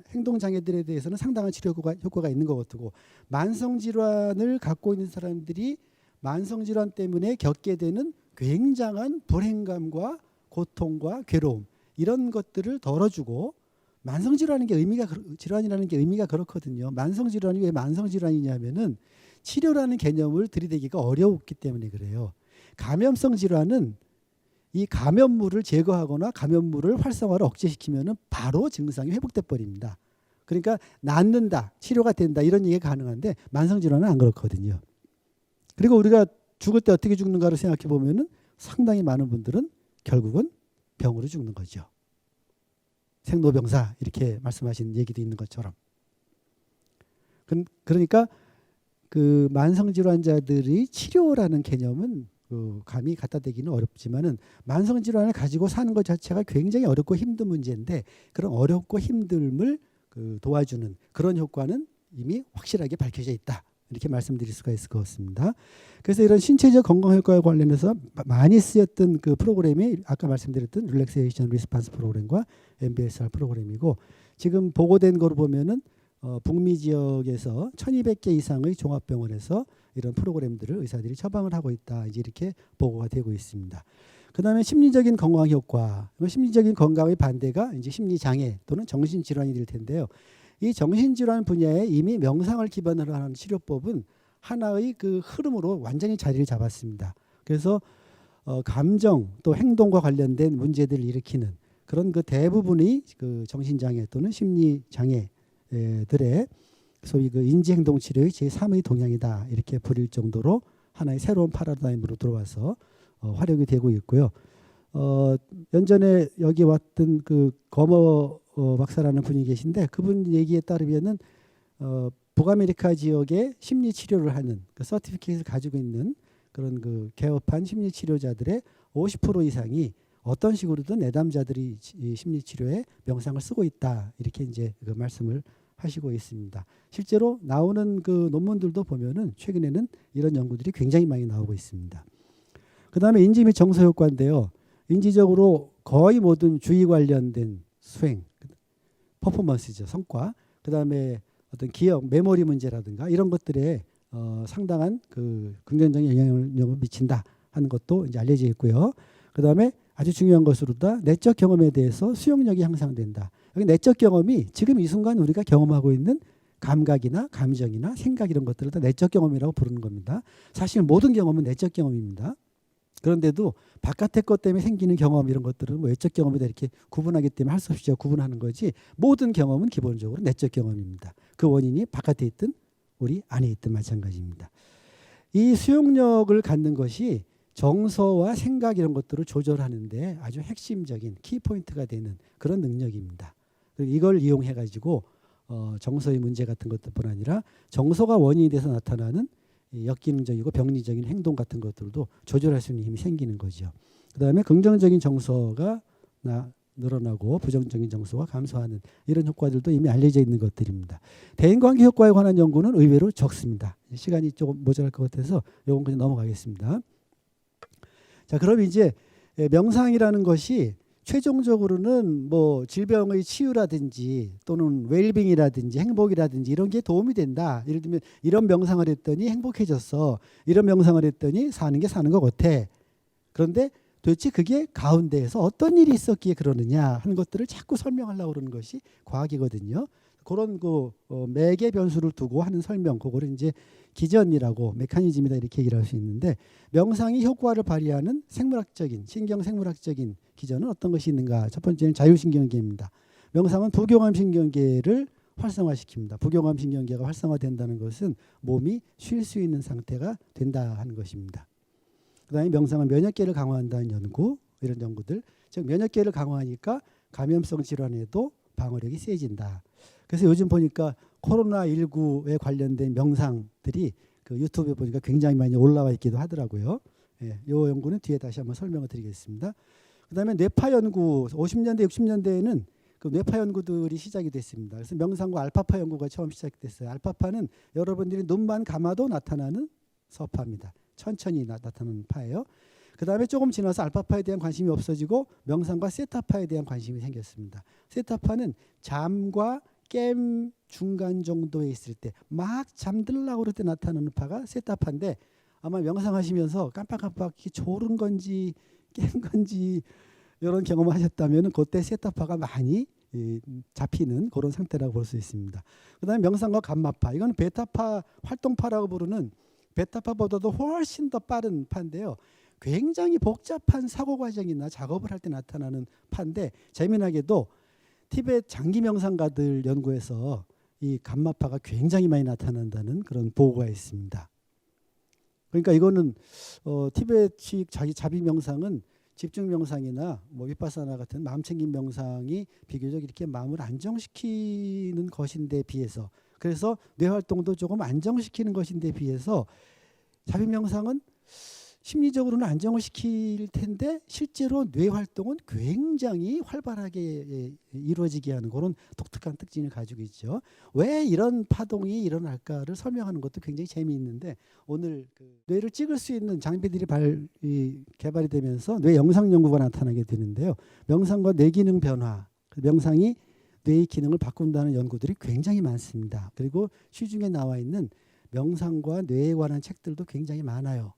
행동장애들에 대해서는 상당한 치료 효과가 있는 것 같고, 만성질환을 갖고 있는 사람들이 만성질환 때문에 겪게 되는 굉장한 불행감과 고통과 괴로움, 이런 것들을 덜어주고, 만성질환이라는 게 의미가 그렇거든요. 만성질환이 왜 만성질환이냐면은 치료라는 개념을 들이대기가 어려웠기 때문에 그래요. 감염성 질환은 이 감염물을 제거하거나 감염물을 활성화를 억제시키면은 바로 증상이 회복돼 버립니다. 그러니까 낫는다, 치료가 된다, 이런 얘기가 가능한데 만성질환은 안 그렇거든요. 그리고 우리가 죽을 때 어떻게 죽는가를 생각해 보면은 상당히 많은 분들은 결국은 병으로 죽는 거죠. 생로병사 이렇게 말씀하신 얘기도 있는 것처럼. 그러니까 그 만성질환자들이 치료라는 개념은 감히 갖다 대기는 어렵지만은 만성질환을 가지고 사는 것 자체가 굉장히 어렵고 힘든 문제인데, 그런 어렵고 힘듦을 도와주는 그런 효과는 이미 확실하게 밝혀져 있다, 이렇게 말씀드릴 수가 있을 것 같습니다. 그래서 이런 신체적 건강 효과에 관련해서 많이 쓰였던 그 프로그램이 아까 말씀드렸던 릴렉세이션 리스판스 프로그램과 MBSR 프로그램이고, 지금 보고된 거로 보면은 북미 지역에서 1200개 이상의 종합병원에서 이런 프로그램들을 의사들이 처방을 하고 있다, 이제 이렇게 보고가 되고 있습니다. 그다음에 심리적인 건강 효과. 심리적인 건강의 반대가 이제 심리 장애 또는 정신 질환이 될 텐데요. 이 정신 질환 분야에 이미 명상을 기반으로 하는 치료법은 하나의 그 흐름으로 완전히 자리를 잡았습니다. 그래서 감정 또 행동과 관련된 문제들을 일으키는 그런 그 대부분의 그 정신 장애 또는 심리 장애들의 소위 그 인지 행동 치료의 제3의 동향이다 이렇게 부릴 정도로 하나의 새로운 파라다임으로 들어와서 활용이 되고 있고요. 연전에 여기 왔던 그 거머 박사라는 분이 계신데 그분 얘기에 따르면은 북아메리카 지역에 심리 치료를 하는 그 서티피케이트를 가지고 있는 그런 그 개업한 심리 치료자들의 50% 이상이 어떤 식으로든 내담자들이 심리 치료에 명상을 쓰고 있다 이렇게 이제 그 말씀을 하시고 있습니다. 실제로 나오는 그 논문들도 보면은 최근에는 이런 연구들이 굉장히 많이 나오고 있습니다. 그 다음에 인지 및 정서 효과인데요. 인지적으로 거의 모든 주의 관련된 수행, 퍼포먼스죠, 성과. 그 다음에 어떤 기억, 메모리 문제라든가 이런 것들에 상당한 그 긍정적인 영향을 미친다 하는 것도 이제 알려져 있고요. 그 다음에 아주 중요한 것으로다 내적 경험에 대해서 수용력이 향상된다. 여기 내적 경험이 지금 이 순간 우리가 경험하고 있는 감각이나 감정이나 생각 이런 것들을 다 내적 경험이라고 부르는 겁니다. 사실 모든 경험은 내적 경험입니다. 그런데도 바깥의 것 때문에 생기는 경험 이런 것들은 뭐 외적 경험이다 이렇게 구분하기 때문에 할 수 없이 구분하는 거지 모든 경험은 기본적으로 내적 경험입니다. 그 원인이 바깥에 있든 우리 안에 있든 마찬가지입니다. 이 수용력을 갖는 것이 정서와 생각 이런 것들을 조절하는데 아주 핵심적인 키포인트가 되는 그런 능력입니다. 이걸 이용해 가지고 정서의 문제 같은 것뿐 아니라 정서가 원인이 돼서 나타나는 역기능적이고 병리적인 행동 같은 것들도 조절할 수 있는 힘이 생기는 거죠. 그다음에 긍정적인 정서가 늘어나고 부정적인 정서가 감소하는 이런 효과들도 이미 알려져 있는 것들입니다. 대인관계 효과에 관한 연구는 의외로 적습니다. 시간이 조금 모자랄 것 같아서 이건 그냥 넘어가겠습니다. 자, 그럼 이제 명상이라는 것이 최종적으로는 뭐 질병의 치유라든지 또는 웰빙이라든지 행복이라든지 이런 게 도움이 된다. 예를 들면 이런 명상을 했더니 행복해졌어. 이런 명상을 했더니 사는 게 사는 것 같아. 그런데 도대체 그게 가운데에서 어떤 일이 있었기에 그러느냐 하는 것들을 자꾸 설명하려고 그러는 것이 과학이거든요. 그런 그 매개 변수를 두고 하는 설명, 그거를 이제 기전이라고 메커니즘이다 이렇게 얘기를 할 수 있는데 명상이 효과를 발휘하는 생물학적인 신경생물학적인 기전은 어떤 것이 있는가? 첫 번째는 자율신경계입니다. 명상은 부경함신경계를 활성화시킵니다. 부경함신경계가 활성화된다는 것은 몸이 쉴 수 있는 상태가 된다 하는 것입니다. 그다음에 명상은 면역계를 강화한다는 연구, 이런 연구들, 즉 면역계를 강화하니까 감염성 질환에도 방어력이 세진다. 그래서 요즘 보니까 코로나19에 관련된 명상들이 그 유튜브에 보니까 굉장히 많이 올라와 있기도 하더라고요. 예, 이 연구는 뒤에 다시 한번 설명을 드리겠습니다. 그다음에 뇌파 연구, 50년대, 60년대에는 그 뇌파 연구들이 시작이 됐습니다. 그래서 명상과 알파파 연구가 처음 시작됐어요. 알파파는 여러분들이 눈만 감아도 나타나는 서파입니다. 천천히 나타나는 파예요. 그 다음에 조금 지나서 알파파에 대한 관심이 없어지고 명상과 세타파에 대한 관심이 생겼습니다. 세타파는 잠과 깸 중간 정도에 있을 때 막 잠들려고 그럴 때 나타나는 파가 세타파인데 아마 명상하시면서 깜빡깜빡 졸은 건지 깬 건지 이런 경험을 하셨다면 그때 세타파가 많이 잡히는 그런 상태라고 볼 수 있습니다. 그 다음에 명상과 감마파, 이건 베타파 활동파라고 부르는 베타파보다도 훨씬 더 빠른 파인데요. 굉장히 복잡한 사고 과정이나 작업을 할 때 나타나는 파인데 재미나게도 티베트 장기 명상가들 연구에서 이 감마파가 굉장히 많이 나타난다는 그런 보고가 있습니다. 그러니까 이거는 티베트식 자비 명상은 집중 명상이나 뭐 위파사나 같은 마음 챙김 명상이 비교적 이렇게 마음을 안정시키는 것인데 비해서, 그래서 뇌 활동도 조금 안정시키는 것인데 비해서 자비 명상은 심리적으로는 안정을 시킬 텐데 실제로 뇌 활동은 굉장히 활발하게 이루어지게 하는 그런 독특한 특징을 가지고 있죠. 왜 이런 파동이 일어날까를 설명하는 것도 굉장히 재미있는데 오늘 그 뇌를 찍을 수 있는 장비들이 개발이 되면서 뇌 영상 연구가 나타나게 되는데요. 명상과 뇌 기능 변화, 명상이 뇌의 기능을 바꾼다는 연구들이 굉장히 많습니다. 그리고 시중에 나와 있는 명상과 뇌에 관한 책들도 굉장히 많아요.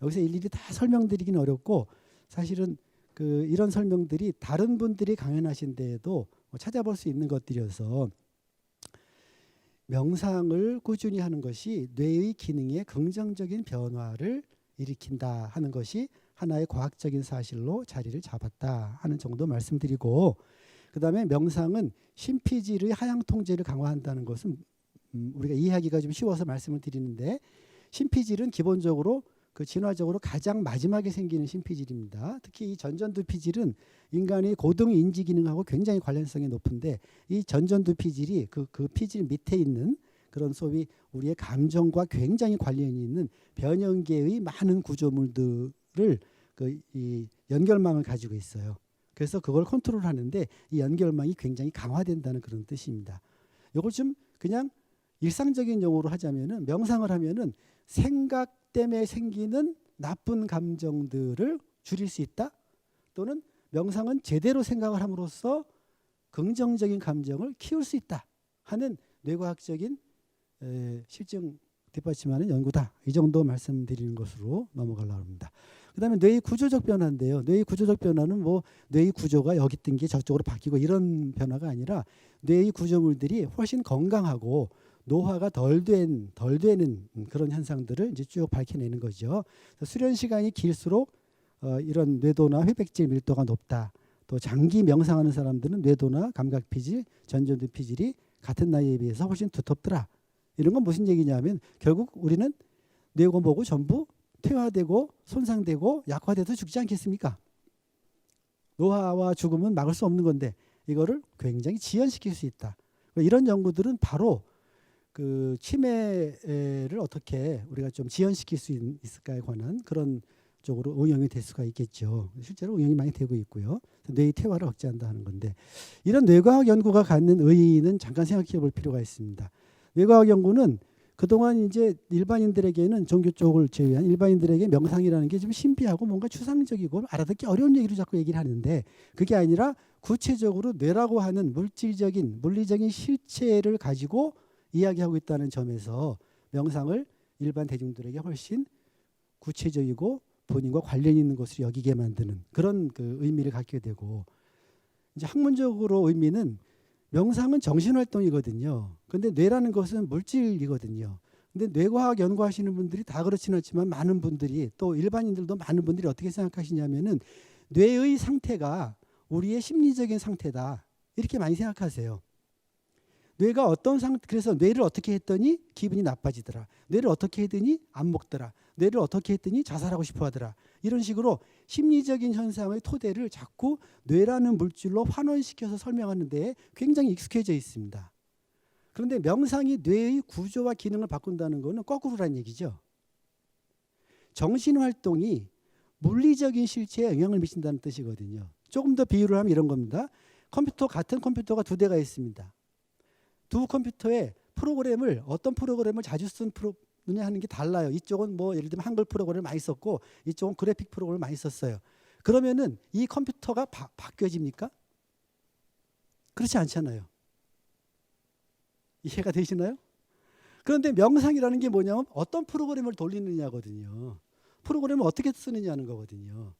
여기서 일일이 다 설명드리긴 어렵고 사실은 이런 설명들이 다른 분들이 강연하신 데에도 찾아볼 수 있는 것들이어서 명상을 꾸준히 하는 것이 뇌의 기능에 긍정적인 변화를 일으킨다 하는 것이 하나의 과학적인 사실로 자리를 잡았다 하는 정도 말씀드리고, 그다음에 명상은 심피질의 하향 통제를 강화한다는 것은 우리가 이해하기가 좀 쉬워서 말씀을 드리는데, 심피질은 기본적으로 진화적으로 가장 마지막에 생기는 심피질입니다. 특히 이 전전두피질은 인간의 고등 인지 기능하고 굉장히 관련성이 높은데, 이 전전두피질이 그 피질 밑에 있는 그런 소위 우리의 감정과 굉장히 관련이 있는 변형계의 많은 구조물들을 이 연결망을 가지고 있어요. 그래서 그걸 컨트롤하는데 이 연결망이 굉장히 강화된다는 그런 뜻입니다. 이걸 좀 그냥 일상적인 용어로 하자면은, 명상을 하면은 생각 때문에 생기는 나쁜 감정들을 줄일 수 있다, 또는 명상은 제대로 생각을 함으로써 긍정적인 감정을 키울 수 있다 하는 뇌과학적인 실증 뒷받침하는 연구다. 이 정도 말씀드리는 것으로 넘어가려고 합니다. 그다음에 뇌의 구조적 변화인데요. 뇌의 구조적 변화는 뭐 뇌의 구조가 여기 있던 게 저쪽으로 바뀌고 이런 변화가 아니라, 뇌의 구조물들이 훨씬 건강하고 노화가 덜 되는 그런 현상들을 이제 쭉 밝혀내는 거죠. 수련 시간이 길수록 이런 뇌도나 회백질 밀도가 높다. 또 장기 명상하는 사람들은 뇌도나 감각피질, 전전두피질이 같은 나이에 비해서 훨씬 두텁더라. 이런 건 무슨 얘기냐면, 결국 우리는 뇌고 뭐고 전부 퇴화되고 손상되고 약화돼서 죽지 않겠습니까? 노화와 죽음은 막을 수 없는 건데 이거를 굉장히 지연시킬 수 있다. 이런 연구들은 바로 치매를 어떻게 우리가 좀 지연시킬 수 있을까에 관한 그런 쪽으로 응용이 될 수가 있겠죠. 실제로 응용이 많이 되고 있고요. 뇌의 퇴화를 억제한다 하는 건데, 이런 뇌과학 연구가 갖는 의의는 잠깐 생각해 볼 필요가 있습니다. 뇌과학 연구는 그동안 이제 일반인들에게는, 종교 쪽을 제외한 일반인들에게 명상이라는 게 좀 신비하고 뭔가 추상적이고 알아듣기 어려운 얘기로 자꾸 얘기를 하는데, 그게 아니라 구체적으로 뇌라고 하는 물리적인 실체를 가지고 이야기하고 있다는 점에서 명상을 일반 대중들에게 훨씬 구체적이고 본인과 관련 있는 것으로 여기게 만드는 그런 의미를 갖게 되고, 이제 학문적으로 의미는 명상은 정신활동이거든요. 근데 뇌라는 것은 물질이거든요. 근데 뇌과학 연구하시는 분들이 다 그렇지는 않지만 많은 분들이, 또 일반인들도 많은 분들이 어떻게 생각하시냐면은 뇌의 상태가 우리의 심리적인 상태다, 이렇게 많이 생각하세요. 뇌가 어떤 그래서 뇌를 어떻게 했더니 기분이 나빠지더라, 뇌를 어떻게 했더니 안 먹더라, 뇌를 어떻게 했더니 자살하고 싶어 하더라, 이런 식으로 심리적인 현상의 토대를 자꾸 뇌라는 물질로 환원시켜서 설명하는 데에 굉장히 익숙해져 있습니다. 그런데 명상이 뇌의 구조와 기능을 바꾼다는 것은 거꾸로란 얘기죠. 정신활동이 물리적인 실체에 영향을 미친다는 뜻이거든요. 조금 더 비유를 하면 이런 겁니다. 같은 컴퓨터가 두 대가 있습니다. 두 컴퓨터의 어떤 프로그램을 자주 쓰느냐 하는 게 달라요. 이쪽은 뭐 예를 들면 한글 프로그램을 많이 썼고 이쪽은 그래픽 프로그램을 많이 썼어요. 그러면은 이 컴퓨터가 바뀌어집니까? 그렇지 않잖아요. 이해가 되시나요? 그런데 명상이라는 게 뭐냐면 어떤 프로그램을 돌리느냐거든요. 프로그램을 어떻게 쓰느냐는 거거든요.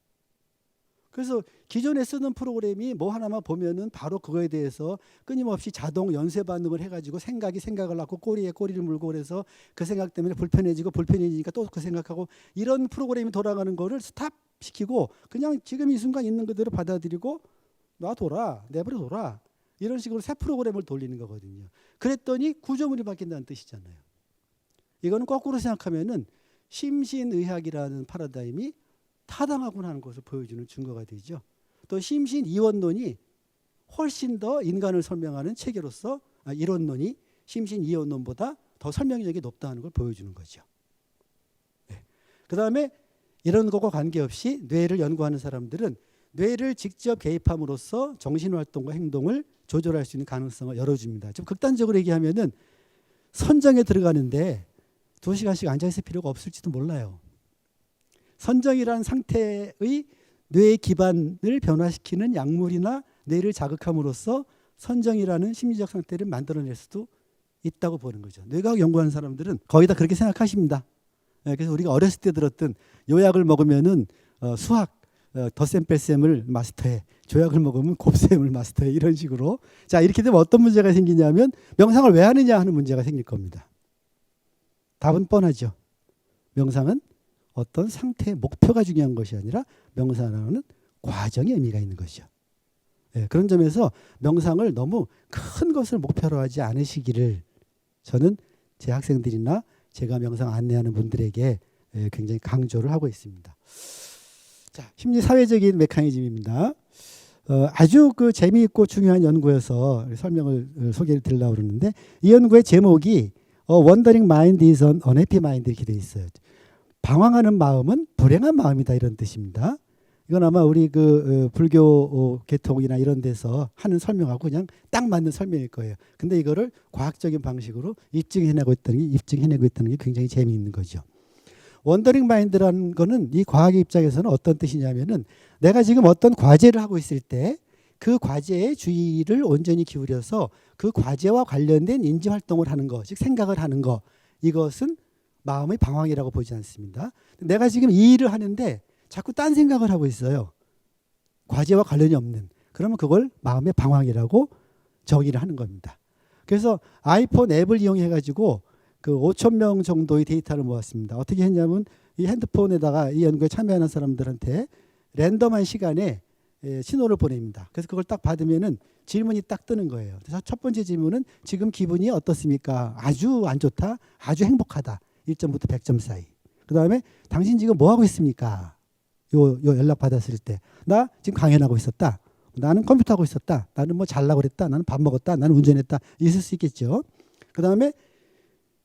그래서 기존에 쓰는 프로그램이 뭐 하나만 보면은 바로 그거에 대해서 끊임없이 자동 연쇄 반응을 해가지고 생각을 낳고 꼬리에 꼬리를 물고, 그래서 그 생각 때문에 불편해지니까 또 그 생각하고, 이런 프로그램이 돌아가는 거를 스탑시키고 그냥 지금 이 순간 있는 그대로 받아들이고 놔둬라, 내버려둬라, 이런 식으로 새 프로그램을 돌리는 거거든요. 그랬더니 구조물이 바뀐다는 뜻이잖아요. 이거는 거꾸로 생각하면은 심신의학이라는 파라다임이 타당하구나 하는 것을 보여주는 증거가 되죠. 또 심신이원론이 훨씬 더 인간을 설명하는 체계로서 이론론이 심신이원론보다 더 설명력이 높다는 걸 보여주는 거죠. 네. 그 다음에 이런 것과 관계없이 뇌를 연구하는 사람들은 뇌를 직접 개입함으로써 정신활동과 행동을 조절할 수 있는 가능성을 열어줍니다. 좀 극단적으로 얘기하면은 선정에 들어가는데 2시간씩 앉아있을 필요가 없을지도 몰라요. 선정이라는 상태의 뇌의 기반을 변화시키는 약물이나 뇌를 자극함으로써 선정이라는 심리적 상태를 만들어낼 수도 있다고 보는 거죠. 뇌과학 연구하는 사람들은 거의 다 그렇게 생각하십니다. 그래서 우리가 어렸을 때 들었던 요약을 먹으면은 수학, 덧셈 뺄셈을 마스터해. 조약을 먹으면 곱셈을 마스터해. 이런 식으로. 자, 이렇게 되면 어떤 문제가 생기냐면 명상을 왜 하느냐 하는 문제가 생길 겁니다. 답은 뻔하죠. 명상은 어떤 상태의 목표가 중요한 것이 아니라 명상하는 과정에 의미가 있는 것이죠. 예, 그런 점에서 명상을 너무 큰 것을 목표로 하지 않으시기를 저는 제 학생들이나 제가 명상 안내하는 분들에게 굉장히 강조를 하고 있습니다. 자, 심리 사회적인 메커니즘입니다. 아주 그 재미있고 중요한 연구여서 설명을 소개를 드리려고 그러는데 이 연구의 제목이 Wandering Mind is an Unhappy Mind 이렇게 되어 있어요. 방황하는 마음은 불행한 마음이다 이런 뜻입니다. 이건 아마 우리 그 불교 계통이나 이런 데서 하는 설명하고 그냥 딱 맞는 설명일 거예요. 근데 이거를 과학적인 방식으로 입증해내고 있다는 게 굉장히 재미있는 거죠. 원더링 마인드라는 거는 이 과학의 입장에서는 어떤 뜻이냐면은 내가 지금 어떤 과제를 하고 있을 때 그 과제에 주의를 온전히 기울여서 그 과제와 관련된 인지 활동을 하는 것, 즉 생각을 하는 것, 이것은 마음의 방황이라고 보지 않습니다. 내가 지금 이 일을 하는데 자꾸 딴 생각을 하고 있어요. 과제와 관련이 없는. 그러면 그걸 마음의 방황이라고 정의를 하는 겁니다. 그래서 아이폰 앱을 이용해 가지고 그 5,000명 정도의 데이터를 모았습니다. 어떻게 했냐면 이 핸드폰에다가 이 연구에 참여하는 사람들한테 랜덤한 시간에 신호를 보냅니다. 그래서 그걸 딱 받으면은 질문이 딱 뜨는 거예요. 그래서 첫 번째 질문은 지금 기분이 어떻습니까? 아주 안 좋다, 아주 행복하다. 1점부터 100점 사이. 그 다음에 당신 지금 뭐 하고 있습니까? 요 연락 받았을 때 나 지금 강연하고 있었다. 나는 컴퓨터 하고 있었다. 나는 뭐 잘라고 그랬다. 나는 밥 먹었다. 나는 운전했다. 있을 수 있겠죠. 그 다음에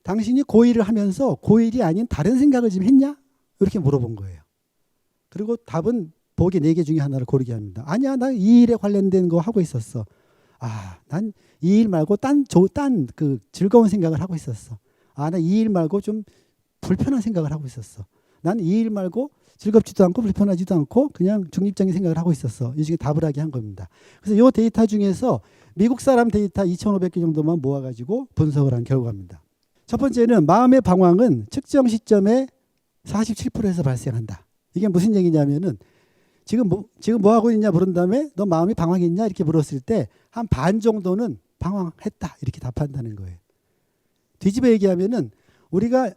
당신이 고1을 하면서 고1이 아닌 다른 생각을 지금 했냐? 이렇게 물어본 거예요. 그리고 답은 보기 4개 중에 하나를 고르게 합니다. 아니야, 나 이 일에 관련된 거 하고 있었어. 아, 난 이 일 말고 딴 그 즐거운 생각을 하고 있었어. 아, 나 이 일 말고 좀 불편한 생각을 하고 있었어. 난 이 일 말고 즐겁지도 않고 불편하지도 않고 그냥 중립적인 생각을 하고 있었어. 이 중에 답을 하게 한 겁니다. 그래서 이 데이터 중에서 미국 사람 데이터 2,500개 정도만 모아가지고 분석을 한 결과입니다. 첫 번째는 마음의 방황은 측정 시점에 47%에서 발생한다. 이게 무슨 얘기냐면은 지금 뭐 하고 있냐 물은 다음에 너 마음이 방황했냐 이렇게 물었을 때 한 반 정도는 방황했다 이렇게 답한다는 거예요. 뒤집어 얘기하면은 우리가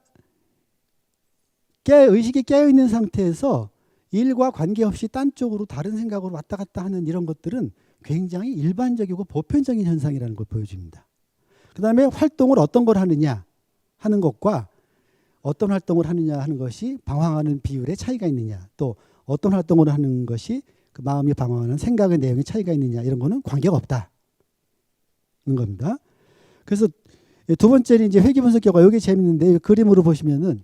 의식이 깨어있는 상태에서 일과 관계없이 딴 쪽으로 다른 생각으로 왔다 갔다 하는 이런 것들은 굉장히 일반적이고 보편적인 현상이라는 걸 보여줍니다. 그 다음에 활동을 어떤 걸 하느냐 하는 것과 어떤 활동을 하느냐 하는 것이 방황하는 비율에 차이가 있느냐, 또 어떤 활동을 하는 것이 그 마음이 방황하는 생각의 내용에 차이가 있느냐, 이런 거는 관계가 없다는 겁니다. 그래서 두 번째는 이제 회귀 분석 결과, 여기 재밌는데 그림으로 보시면은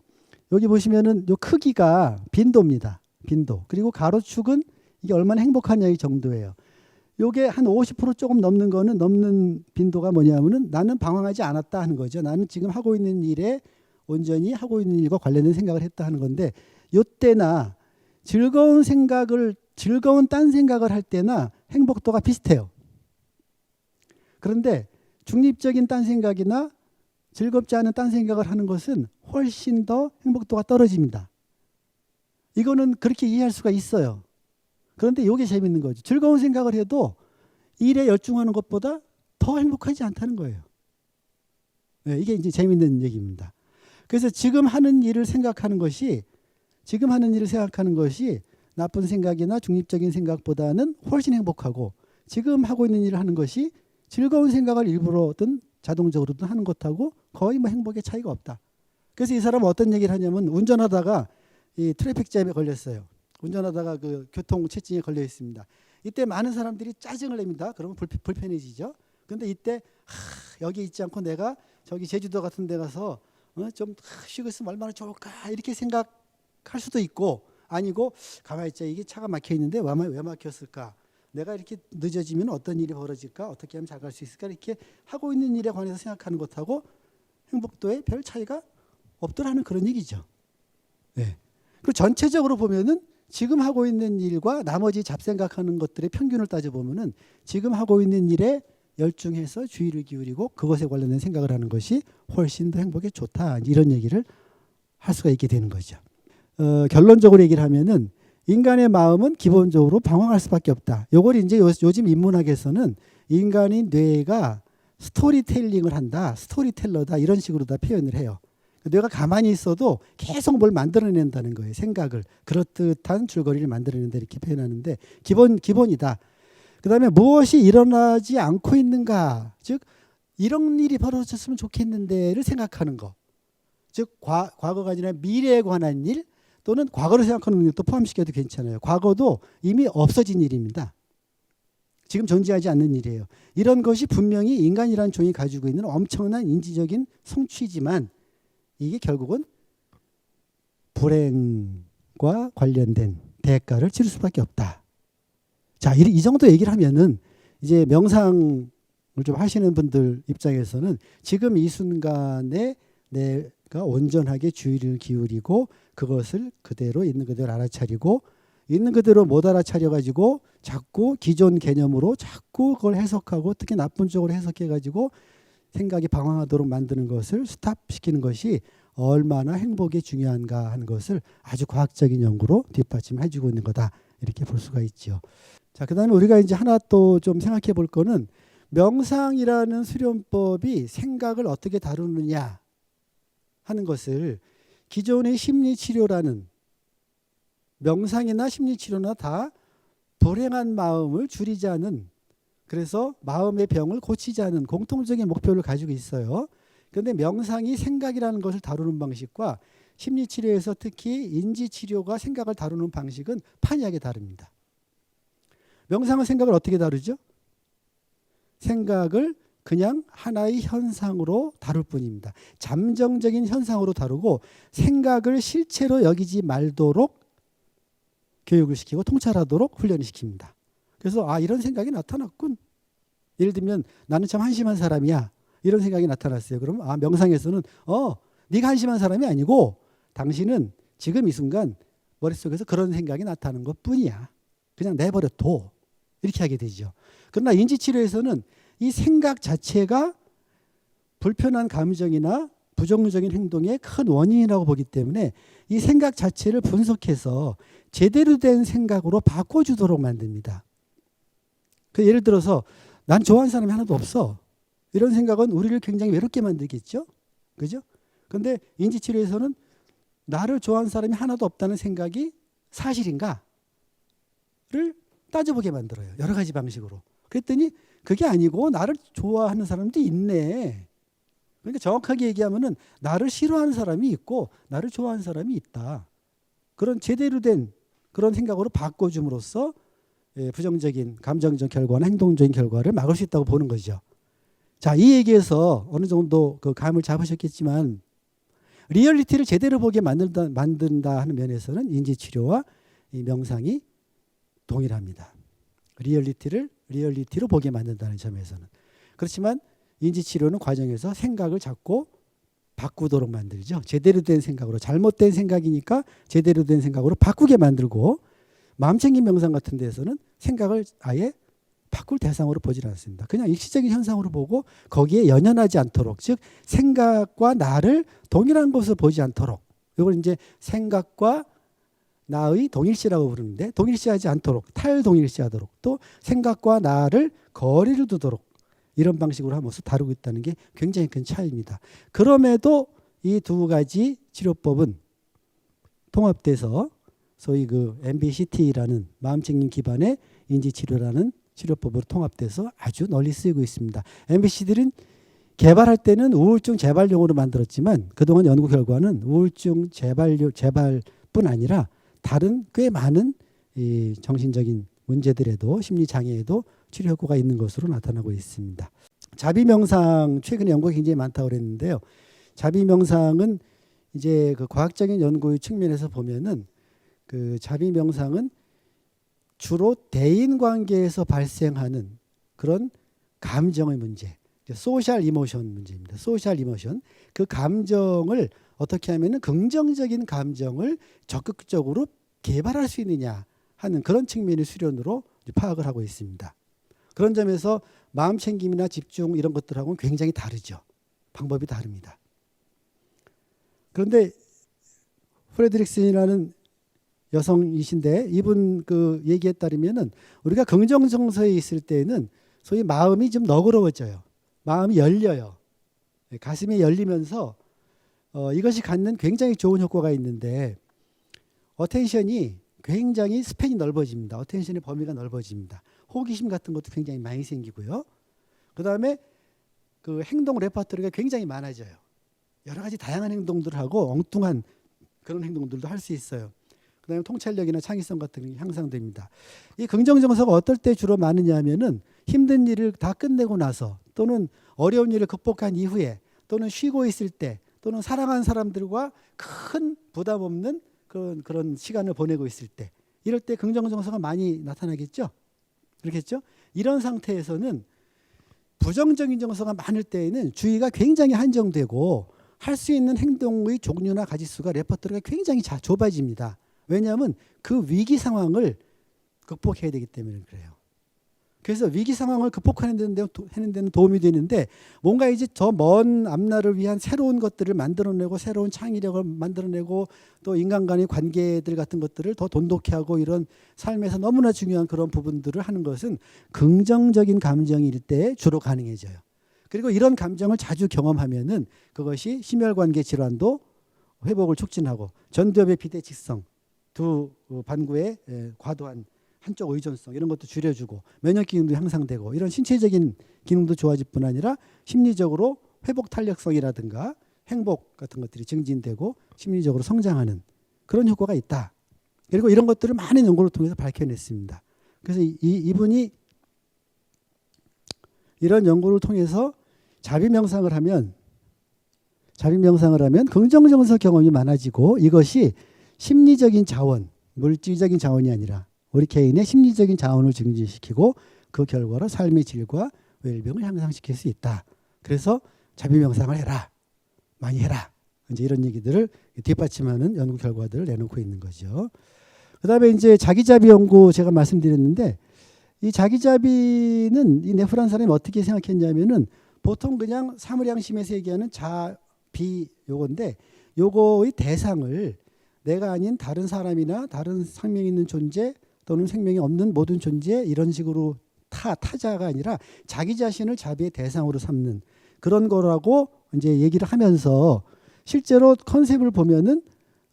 여기 보시면은 요 크기가 빈도입니다. 빈도. 그리고 가로축은 이게 얼마나 행복하냐 이 정도예요. 요게 한 50% 조금 넘는 거는, 넘는 빈도가 뭐냐면은 나는 방황하지 않았다 하는 거죠. 나는 지금 하고 있는 일에 온전히 하고 있는 일과 관련된 생각을 했다 하는 건데, 요때나 즐거운 딴 생각을 할 때나 행복도가 비슷해요. 그런데 중립적인 딴 생각이나 즐겁지 않은 딴 생각을 하는 것은 훨씬 더 행복도가 떨어집니다. 이거는 그렇게 이해할 수가 있어요. 그런데 이게 재밌는 거죠. 즐거운 생각을 해도 일에 열중하는 것보다 더 행복하지 않다는 거예요. 네, 이게 이제 재밌는 얘기입니다. 그래서 지금 하는 일을 생각하는 것이 나쁜 생각이나 중립적인 생각보다는 훨씬 행복하고, 지금 하고 있는 일을 하는 것이 즐거운 생각을 일부러든 자동적으로든 하는 것하고 거의 뭐 행복의 차이가 없다. 그래서 이 사람은 어떤 얘기를 하냐면, 운전하다가 이 트래픽 잼에 걸렸어요. 운전하다가 그 교통체증에 걸려 있습니다. 이때 많은 사람들이 짜증을 냅니다. 그러면 불편해지죠. 그런데 이때 여기 있지 않고 내가 저기 제주도 같은 데 가서 좀 쉬고 있으면 얼마나 좋을까 이렇게 생각할 수도 있고, 아니고 가만히 있자, 이게 차가 막혀 있는데 왜 막혔을까, 내가 이렇게 늦어지면 어떤 일이 벌어질까, 어떻게 하면 잘 갈 수 있을까, 이렇게 하고 있는 일에 관해서 생각하는 것하고 행복도에 별 차이가 없더라는 그런 얘기죠. 네. 그리고 전체적으로 보면은 지금 하고 있는 일과 나머지 잡생각하는 것들의 평균을 따져보면은 지금 하고 있는 일에 열중해서 주의를 기울이고 그것에 관련된 생각을 하는 것이 훨씬 더 행복에 좋다, 이런 얘기를 할 수가 있게 되는 거죠. 결론적으로 얘기를 하면은 인간의 마음은 기본적으로 방황할 수밖에 없다. 요걸 이제 요즘 인문학에서는 인간의 뇌가 스토리텔링을 한다, 스토리텔러다 이런 식으로 다 표현을 해요. 뇌가 가만히 있어도 계속 뭘 만들어낸다는 거예요. 생각을 그렇듯한 줄거리를 만들어낸다 이렇게 표현하는데 기본이다. 그다음에 무엇이 일어나지 않고 있는가, 즉 이런 일이 벌어졌으면 좋겠는데를 생각하는 거. 즉 과거가 아니라 미래에 관한 일 또는 과거를 생각하는 일도 포함시켜도 괜찮아요. 과거도 이미 없어진 일입니다. 지금 존재하지 않는 일이에요. 이런 것이 분명히 인간이라는 종이 가지고 있는 엄청난 인지적인 성취지만 이게 결국은 불행과 관련된 대가를 치를 수밖에 없다. 자, 이 정도 얘기를 하면은 이제 명상을 좀 하시는 분들 입장에서는 지금 이 순간에 내가 온전하게 주의를 기울이고 그것을 그대로 있는 그대로 알아차리고 있는 그대로 못 알아차려가지고 자꾸 기존 개념으로 자꾸 그걸 해석하고 특히 나쁜 쪽으로 해석해가지고 생각이 방황하도록 만드는 것을 스탑시키는 것이 얼마나 행복에 중요한가 하는 것을 아주 과학적인 연구로 뒷받침해주고 있는 거다 이렇게 볼 수가 있죠. 자, 그다음에 우리가 이제 하나 또 좀 생각해 볼 거는 명상이라는 수련법이 생각을 어떻게 다루느냐 하는 것을 기존의 심리치료라는 명상이나 심리치료나 다 불행한 마음을 줄이자는, 그래서 마음의 병을 고치자는 공통적인 목표를 가지고 있어요. 그런데 명상이 생각이라는 것을 다루는 방식과 심리치료에서 특히 인지치료가 생각을 다루는 방식은 판이하게 다릅니다. 명상은 생각을 어떻게 다루죠? 생각을 그냥 하나의 현상으로 다룰 뿐입니다. 잠정적인 현상으로 다루고 생각을 실체로 여기지 말도록 교육을 시키고 통찰하도록 훈련을 시킵니다. 그래서 이런 생각이 나타났군. 예를 들면 나는 참 한심한 사람이야. 이런 생각이 나타났어요. 그럼 명상에서는 네가 한심한 사람이 아니고 당신은 지금 이 순간 머릿속에서 그런 생각이 나타나는 것뿐이야. 그냥 내버려 둬. 이렇게 하게 되죠. 그러나 인지치료에서는 이 생각 자체가 불편한 감정이나 부정적인 행동의 큰 원인이라고 보기 때문에 이 생각 자체를 분석해서 제대로 된 생각으로 바꿔주도록 만듭니다. 예를 들어서 난 좋아하는 사람이 하나도 없어. 이런 생각은 우리를 굉장히 외롭게 만들겠죠. 그죠? 그런데 인지치료에서는 나를 좋아하는 사람이 하나도 없다는 생각이 사실인가를 따져보게 만들어요. 여러 가지 방식으로. 그랬더니 그게 아니고 나를 좋아하는 사람도 있네. 그러니까 정확하게 얘기하면은 나를 싫어하는 사람이 있고 나를 좋아하는 사람이 있다. 그런 제대로 된 그런 생각으로 바꿔줌으로써 부정적인 감정적 결과나 행동적인 결과를 막을 수 있다고 보는 거죠. 자, 이 얘기에서 어느 정도 그 감을 잡으셨겠지만 리얼리티를 제대로 보게 만든다 하는 면에서는 인지치료와 이 명상이 동일합니다. 리얼리티로 보게 만든다는 점에서는. 그렇지만 인지치료는 과정에서 생각을 자꾸 바꾸도록 만들죠. 제대로 된 생각으로, 잘못된 생각이니까 제대로 된 생각으로 바꾸게 만들고, 마음챙김 명상 같은 데서는 생각을 아예 바꿀 대상으로 보질 않습니다. 그냥 일시적인 현상으로 보고 거기에 연연하지 않도록, 즉 생각과 나를 동일한 것으로 보지 않도록, 이걸 이제 생각과 나의 동일시라고 부르는데 동일시하지 않도록, 탈동일시하도록, 또 생각과 나를 거리를 두도록 이런 방식으로 하면서 다루고 있다는 게 굉장히 큰 차이입니다. 그럼에도 이 두 가지 치료법은 통합돼서 소위 그 MBCT라는 마음챙김 기반의 인지치료라는 치료법으로 통합돼서 아주 널리 쓰이고 있습니다. MBCT는 개발할 때는 우울증 재발용으로 만들었지만 그동안 연구 결과는 우울증 재발뿐 아니라 다른 꽤 많은 이 정신적인 문제들에도 심리 장애에도 치료 효과가 있는 것으로 나타나고 있습니다. 자비명상 최근에 연구가 굉장히 많다고 그랬는데요. 자비명상은 이제 그 과학적인 연구의 측면에서 보면은 그 자비명상은 주로 대인 관계에서 발생하는 그런 감정의 문제, 소셜 이모션 문제입니다. 소셜 이모션, 그 감정을 어떻게 하면은 긍정적인 감정을 적극적으로 개발할 수 있느냐 하는 그런 측면의 수련으로 파악을 하고 있습니다. 그런 점에서 마음챙김이나 집중 이런 것들하고는 굉장히 다르죠. 방법이 다릅니다. 그런데 프레드릭슨이라는 여성이신데 이분 그 얘기에 따르면은 우리가 긍정 정서에 있을 때는 소위 마음이 좀 너그러워져요. 마음이 열려요. 가슴이 열리면서 이것이 갖는 굉장히 좋은 효과가 있는데 어텐션이 굉장히 스팬이 넓어집니다. 어텐션의 범위가 넓어집니다. 호기심 같은 것도 굉장히 많이 생기고요. 그 다음에 그 행동 레퍼토리가 굉장히 많아져요. 여러 가지 다양한 행동들을 하고 엉뚱한 그런 행동들도 할 수 있어요. 그 다음에 통찰력이나 창의성 같은 게 향상됩니다. 이 긍정 정서가 어떨 때 주로 많으냐 하면은 힘든 일을 다 끝내고 나서 또는 어려운 일을 극복한 이후에 또는 쉬고 있을 때 또는 사랑하는 사람들과 큰 부담 없는 그런 시간을 보내고 있을 때 이럴 때 긍정 정서가 많이 나타나겠죠. 그렇겠죠. 이런 상태에서는 부정적인 정서가 많을 때에는 주의가 굉장히 한정되고 할 수 있는 행동의 종류나 가지수가 레퍼토리가 굉장히 좁아집니다. 왜냐하면 그 위기 상황을 극복해야 되기 때문에 그래요. 그래서 위기 상황을 극복하는 데는 도움이 되는데 뭔가 이제 저 먼 앞날을 위한 새로운 것들을 만들어내고 새로운 창의력을 만들어내고 또 인간 간의 관계들 같은 것들을 더 돈독히 하고 이런 삶에서 너무나 중요한 그런 부분들을 하는 것은 긍정적인 감정일 때 주로 가능해져요. 그리고 이런 감정을 자주 경험하면은 그것이 심혈관계 질환도 회복을 촉진하고 전두엽의 비대칭성, 두 반구의 과도한 한쪽 의존성 이런 것도 줄여주고 면역 기능도 향상되고 이런 신체적인 기능도 좋아질 뿐 아니라 심리적으로 회복 탄력성이라든가 행복 같은 것들이 증진되고 심리적으로 성장하는 그런 효과가 있다. 그리고 이런 것들을 많은 연구를 통해서 밝혀냈습니다. 그래서 이분이 이런 연구를 통해서 자비 명상을 하면 긍정정서 경험이 많아지고 이것이 심리적인 자원, 물질적인 자원이 아니라 우리 개인의 심리적인 자원을 증진시키고 그 결과로 삶의 질과 웰빙을 향상시킬 수 있다. 그래서 자비 명상을 해라. 많이 해라. 이제 이런 얘기들을 뒷받침하는 연구 결과들을 내놓고 있는 거죠. 그다음에 이제 자기자비 연구 제가 말씀드렸는데 이 자기자비는 이 네프란 사람이 어떻게 생각했냐면은 보통 그냥 사무량심에서 얘기하는 자비 요건데 요거의 대상을 내가 아닌 다른 사람이나 다른 생명 있는 존재 또는 생명이 없는 모든 존재 이런 식으로 타자가 아니라 자기 자신을 자비의 대상으로 삼는 그런 거라고 이제 얘기를 하면서 실제로 컨셉을 보면은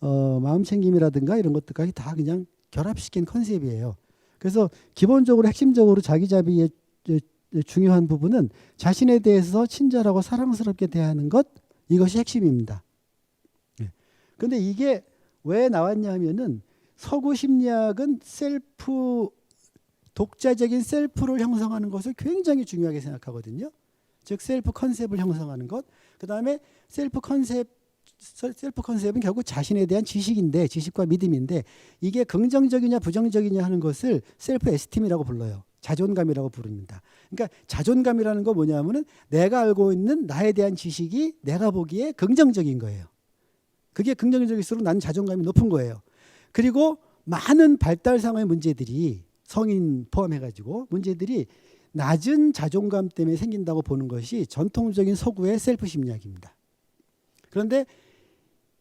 마음챙김이라든가 이런 것들까지 다 그냥 결합시킨 컨셉이에요. 그래서 기본적으로 핵심적으로 자기자비의 중요한 부분은 자신에 대해서 친절하고 사랑스럽게 대하는 것 이것이 핵심입니다. 그런데 이게 왜 나왔냐 하면은 서구 심리학은 독자적인 셀프를 형성하는 것을 굉장히 중요하게 생각하거든요. 즉 셀프 컨셉을 형성하는 것. 그다음에 셀프 컨셉은 결국 자신에 대한 지식인데 지식과 믿음인데 이게 긍정적이냐 부정적이냐 하는 것을 셀프 에스팀이라고 불러요. 자존감이라고 부릅니다. 그러니까 자존감이라는 거 뭐냐면은 내가 알고 있는 나에 대한 지식이 내가 보기에 긍정적인 거예요. 그게 긍정적일수록 나는 자존감이 높은 거예요. 그리고 많은 발달상의 문제들이 성인 포함해가지고 문제들이 낮은 자존감 때문에 생긴다고 보는 것이 전통적인 서구의 셀프 심리학입니다. 그런데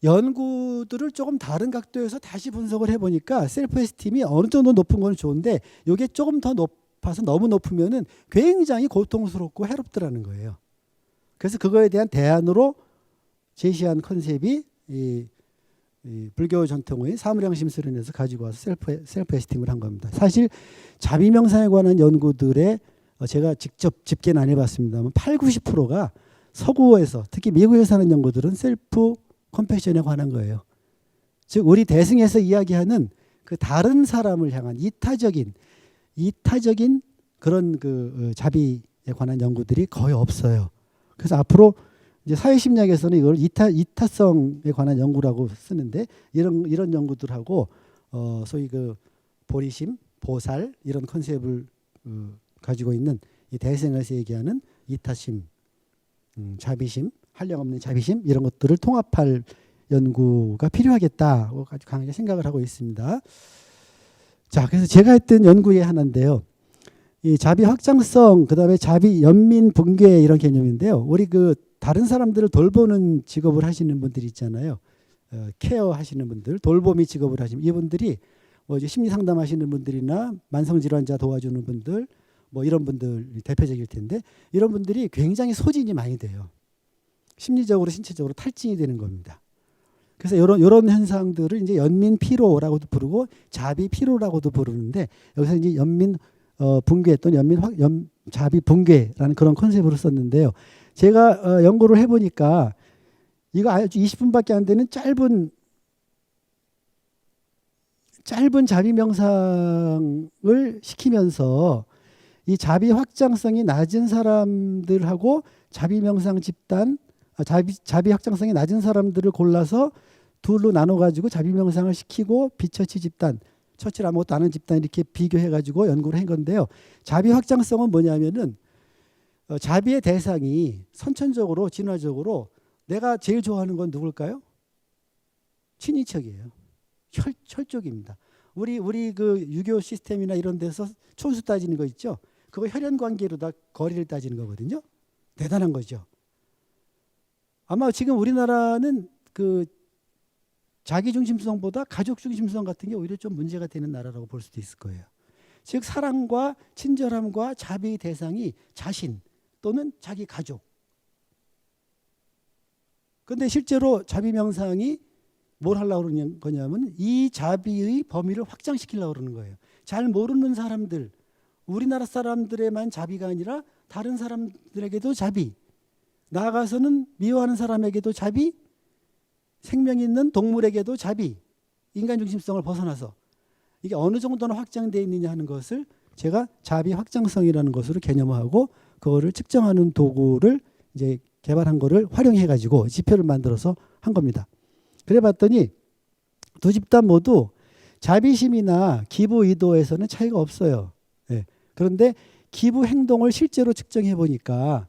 연구들을 조금 다른 각도에서 다시 분석을 해보니까 셀프 에스팀이 어느 정도 높은 건 좋은데 이게 조금 더 높아서 너무 높으면은 굉장히 고통스럽고 해롭더라는 거예요. 그래서 그거에 대한 대안으로 제시한 컨셉이 이 불교 전통의 사무량심 수련에서 가지고 와서 셀프 에스팀을 한 겁니다. 사실 자비 명상에 관한 연구들에 제가 직접 집계는 안 해봤습니다만 80~90%가 서구에서 특히 미국에서 하는 연구들은 셀프 컴패션에 관한 거예요. 즉 우리 대승에서 이야기하는 그 다른 사람을 향한 이타적인 그런 그 자비에 관한 연구들이 거의 없어요. 그래서 앞으로 이제 사회심리학에서는 이걸 이타성에 관한 연구라고 쓰는데 이런 연구들하고 소위 그 보리심, 보살 이런 컨셉을 가지고 있는 이 대승에서 얘기하는 이타심, 자비심, 한량없는 자비심 이런 것들을 통합할 연구가 필요하겠다고 아주 강하게 생각을 하고 있습니다. 자, 그래서 제가 했던 연구의 하나인데요. 이 자비 확장성, 그다음에 자비 연민 붕괴 이런 개념인데요. 우리 그 다른 사람들을 돌보는 직업을 하시는 분들이 있잖아요. 케어 하시는 분들, 돌보미 직업을 하시는 이분들이 뭐 이제 심리 상담하시는 분들이나 만성 질환자 도와주는 분들 뭐 이런 분들이 대표적일 텐데 이런 분들이 굉장히 소진이 많이 돼요. 심리적으로 신체적으로 탈진이 되는 겁니다. 그래서 이런 현상들을 이제 연민 피로라고도 부르고 자비 피로라고도 부르는데 여기서 이제 연민 붕괴 또는 자비 붕괴라는 그런 컨셉으로 썼는데요. 제가 연구를 해보니까 이거 아주 20분밖에 안 되는 짧은 자비 명상을 시키면서 이 자비 확장성이 낮은 사람들하고 자비 명상 집단, 자비 확장성이 낮은 사람들을 골라서 둘로 나눠 가지고 자비 명상을 시키고 비처치 집단, 처치를 아무것도 안 하는 집단 이렇게 비교해 가지고 연구를 한 건데요. 자비 확장성은 뭐냐면은 자비의 대상이 선천적으로 진화적으로 내가 제일 좋아하는 건 누굴까요? 친인척이에요. 혈족입니다. 우리 그 유교 시스템이나 이런 데서 촌수 따지는 거 있죠. 그거 혈연 관계로 다 거리를 따지는 거거든요. 대단한 거죠. 아마 지금 우리나라는 그 자기 중심성보다 가족 중심성 같은 게 오히려 좀 문제가 되는 나라라고 볼 수도 있을 거예요. 즉 사랑과 친절함과 자비의 대상이 자신 또는 자기 가족. 그런데 실제로 자비 명상이 뭘 하려고 그러는 거냐면 이 자비의 범위를 확장시키려고 그러는 거예요. 잘 모르는 사람들, 우리나라 사람들에만 자비가 아니라 다른 사람들에게도 자비, 나아가서는 미워하는 사람에게도 자비, 생명 있는 동물에게도 자비, 인간 중심성을 벗어나서 이게 어느 정도나 확장되어 있느냐 하는 것을 제가 자비 확장성이라는 것으로 개념화하고 그거를 측정하는 도구를 이제 개발한 거를 활용해 가지고 지표를 만들어서 한 겁니다. 그래 봤더니 두 집단 모두 자비심이나 기부 의도에서는 차이가 없어요. 네. 그런데 기부 행동을 실제로 측정해 보니까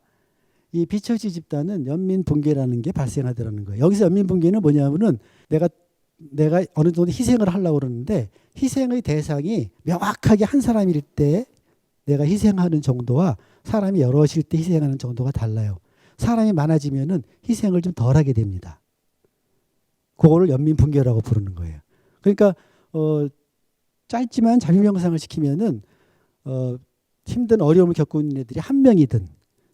이 비처치 집단은 연민 붕괴라는 게 발생하더라는 거예요. 여기서 연민 붕괴는 뭐냐면은 내가 어느 정도 희생을 하려고 그러는데 희생의 대상이 명확하게 한 사람일 때 내가 희생하는 정도와 사람이 여럿일 때 희생하는 정도가 달라요. 사람이 많아지면은 희생을 좀 덜하게 됩니다. 그거를 연민 붕괴라고 부르는 거예요. 그러니까 짧지만 자비 명상을 시키면은 힘든 어려움을 겪고 있는 애들이 한 명이든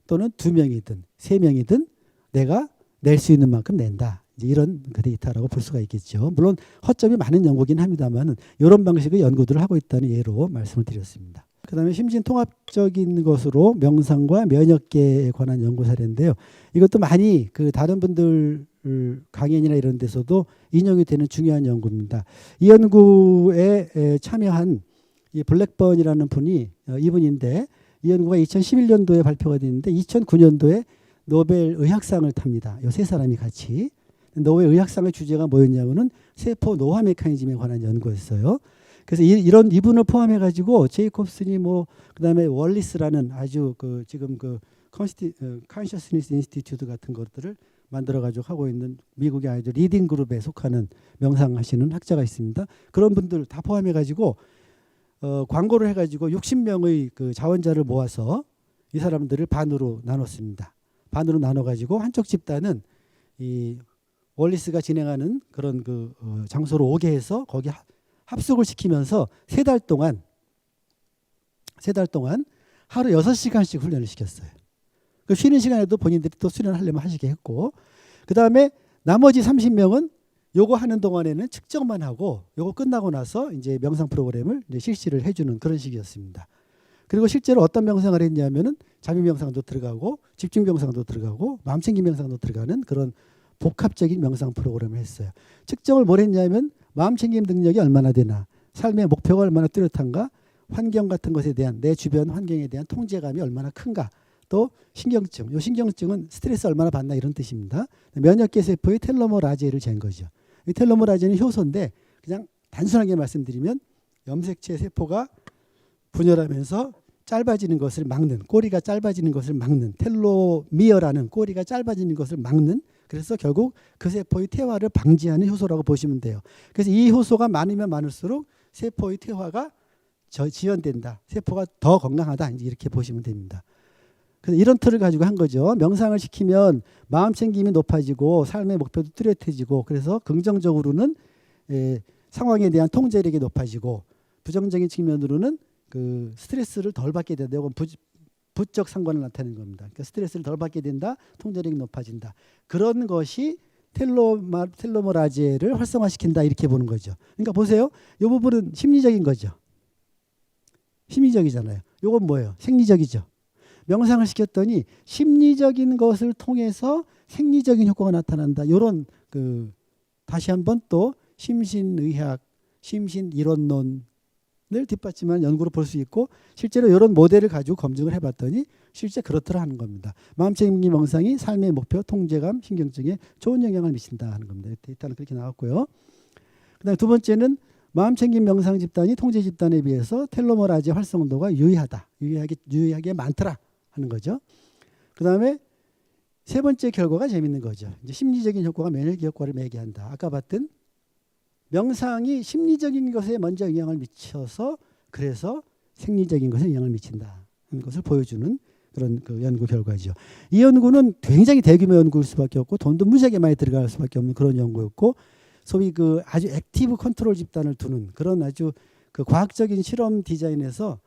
또는 두 명이든 세 명이든 내가 낼 수 있는 만큼 낸다. 이런 그 데이터라고 볼 수가 있겠죠. 물론 허점이 많은 연구긴 합니다만 이런 방식의 연구들을 하고 있다는 예로 말씀을 드렸습니다. 그다음에 심신통합적인 것으로 명상과 면역계에 관한 연구 사례인데요. 이것도 많이 그 다른 분들 강연이나 이런 데서도 인용이 되는 중요한 연구입니다. 이 연구에 참여한 이 블랙번이라는 분이 이분인데 이 연구가 2011년도에 발표가 됐는데 2009년도에 노벨 의학상을 탑니다. 이 세 사람이 같이. 노벨 의학상의 주제가 뭐였냐면은 세포 노화 메커니즘에 관한 연구였어요. 그래서 이분을 포함해 가지고 제이콥슨이 뭐 그다음에 월리스라는 아주 그 지금 그 컨셔스니스 인스티튜트 같은 것들을 만들어 가지고 하고 있는 미국의 아이들 리딩 그룹에 속하는 명상하시는 학자가 있습니다. 그런 분들 다 포함해 가지고 광고를 해 가지고 60명의 그 자원자를 모아서 이 사람들을 반으로 나눴습니다. 반으로 나눠 가지고 한쪽 집단은 이 월리스가 진행하는 그런 그 장소로 오게 해서 거기 합숙을 시키면서 세 달 동안 하루 6시간씩 훈련을 시켰어요. 그 쉬는 시간에도 본인들이 또 수련하려면 하시게 했고 그다음에 나머지 30명은 요거 하는 동안에는 측정만 하고 요거 끝나고 나서 이제 명상 프로그램을 이제 실시를 해주는 그런 식이었습니다. 그리고 실제로 어떤 명상을 했냐면은 자비 명상도 들어가고 집중 명상도 들어가고 마음챙김 명상도 들어가는 그런 복합적인 명상 프로그램을 했어요. 측정을 뭘 했냐면 마음챙김 능력이 얼마나 되나, 삶의 목표가 얼마나 뚜렷한가, 환경 같은 것에 대한 내 주변 환경에 대한 통제감이 얼마나 큰가, 또 신경증, 이 신경증은 스트레스 얼마나 받나 이런 뜻입니다. 면역계 세포의 텔로머라제를 잰 거죠. 이 텔로머라제는 효소인데 그냥 단순하게 말씀드리면 염색체 세포가 분열하면서 짧아지는 것을 막는, 꼬리가 짧아지는 것을 막는 텔로미어라는 꼬리가 짧아지는 것을 막는, 그래서 결국 그 세포의 퇴화를 방지하는 효소라고 보시면 돼요. 그래서 이 효소가 많으면 많을수록 세포의 퇴화가 지연된다. 세포가 더 건강하다. 이렇게 보시면 됩니다. 그래서 이런 틀을 가지고 한 거죠. 명상을 시키면 마음 챙김이 높아지고 삶의 목표도 뚜렷해지고 그래서 긍정적으로는 상황에 대한 통제력이 높아지고 부정적인 측면으로는 그 스트레스를 덜 받게 된다. 이건 부적 상관을 나타내는 겁니다. 그러니까 스트레스를 덜 받게 된다. 통제력이 높아진다. 그런 것이 텔로머라제를 활성화시킨다 이렇게 보는 거죠. 그러니까 보세요. 이 부분은 심리적인 거죠. 심리적이잖아요. 이건 뭐예요? 생리적이죠. 명상을 시켰더니 심리적인 것을 통해서 생리적인 효과가 나타난다. 이런 그 다시 한번 또 심신의학, 심신이론론을 뒷받침한 연구로 볼 수 있고 실제로 이런 모델을 가지고 검증을 해봤더니 실제 그렇더라 하는 겁니다. 마음챙김 명상이 삶의 목표, 통제감, 신경증에 좋은 영향을 미친다 하는 겁니다. 데이터는 그렇게 나왔고요. 그다음에 두 번째는 마음챙김 명상 집단이 통제 집단에 비해서 텔로머라제 활성도가 유의하게 많더라 하는 거죠. 그다음에 세 번째 결과가 재밌는 거죠. 이제 심리적인 효과가 면역 효과를 매개한다. 아까 봤던 명상이 심리적인 것에 먼저 영향을 미쳐서 그래서 생리적인 것에 영향을 미친다 하는 것을 보여주는 그런 그 연구 결과죠. 이 연구는 굉장히 대규모 연구일 수밖에 없고 돈도 무지하게 많이 들어갈 수밖에 없는 그런 연구였고 소위 그 아주 액티브 컨트롤 집단을 두는 그런 아주 그 과학적인 실험 디자인에서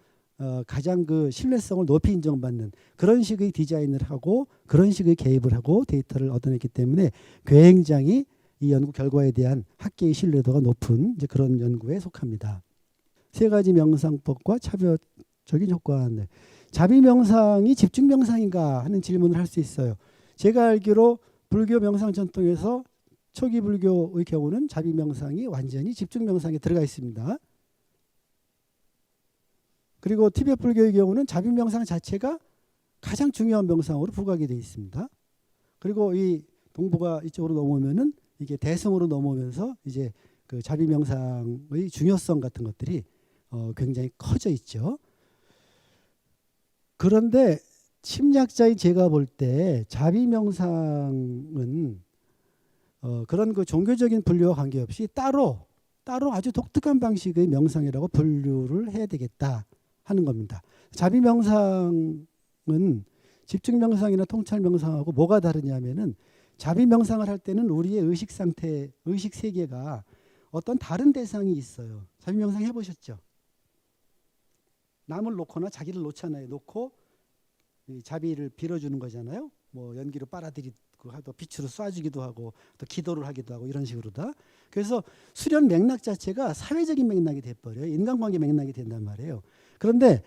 가장 그 신뢰성을 높이 인정받는 그런 식의 디자인을 하고 그런 식의 개입을 하고 데이터를 얻어냈기 때문에 굉장히 이 연구 결과에 대한 학계의 신뢰도가 높은 이제 그런 연구에 속합니다. 세 가지 명상법과 차별적인 효과. 자비 명상이 집중 명상인가 하는 질문을 할 수 있어요. 제가 알기로 불교 명상 전통에서 초기 불교의 경우는 자비 명상이 완전히 집중 명상에 들어가 있습니다. 그리고 티베트 불교의 경우는 자비 명상 자체가 가장 중요한 명상으로 부각이 되어 있습니다. 그리고 이 동부가 이쪽으로 넘어오면은 이게 대승으로 넘어오면서 이제 그 자비 명상의 중요성 같은 것들이 굉장히 커져 있죠. 그런데 심리학자인 제가 볼 때 자비 명상은 그런 그 종교적인 분류와 관계없이 따로 아주 독특한 방식의 명상이라고 분류를 해야 되겠다 하는 겁니다. 자비 명상은 집중 명상이나 통찰 명상하고 뭐가 다르냐면은 자비 명상을 할 때는 우리의 의식 상태, 의식 세계가 어떤 다른 대상이 있어요. 자비 명상 해보셨죠? 남을 놓거나 자기를 놓잖아요. 놓고 자비를 빌어주는 거잖아요. 뭐 연기로 빨아들이고 하고 빛으로 쏴주기도 하고 또 기도를 하기도 하고 이런 식으로다. 그래서 수련 맥락 자체가 사회적인 맥락이 돼버려요. 인간관계 맥락이 된단 말이에요. 그런데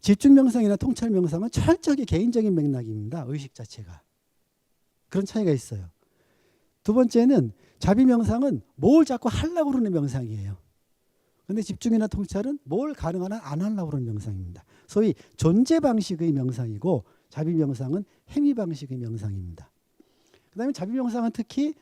집중 명상이나 통찰 명상은 철저하게 개인적인 맥락입니다. 의식 자체가. 그런 차이가 있어요. 두 번째는 자비 명상은 뭘 자꾸 하려고 그러는 명상이에요. 그런데 집중이나 통찰은 뭘 가능하나 안 하려고 그러는 명상입니다. 소위 존재 방식의 명상이고 자비 명상은 행위 방식의 명상입니다. 그 다음에 자비 명상은 특히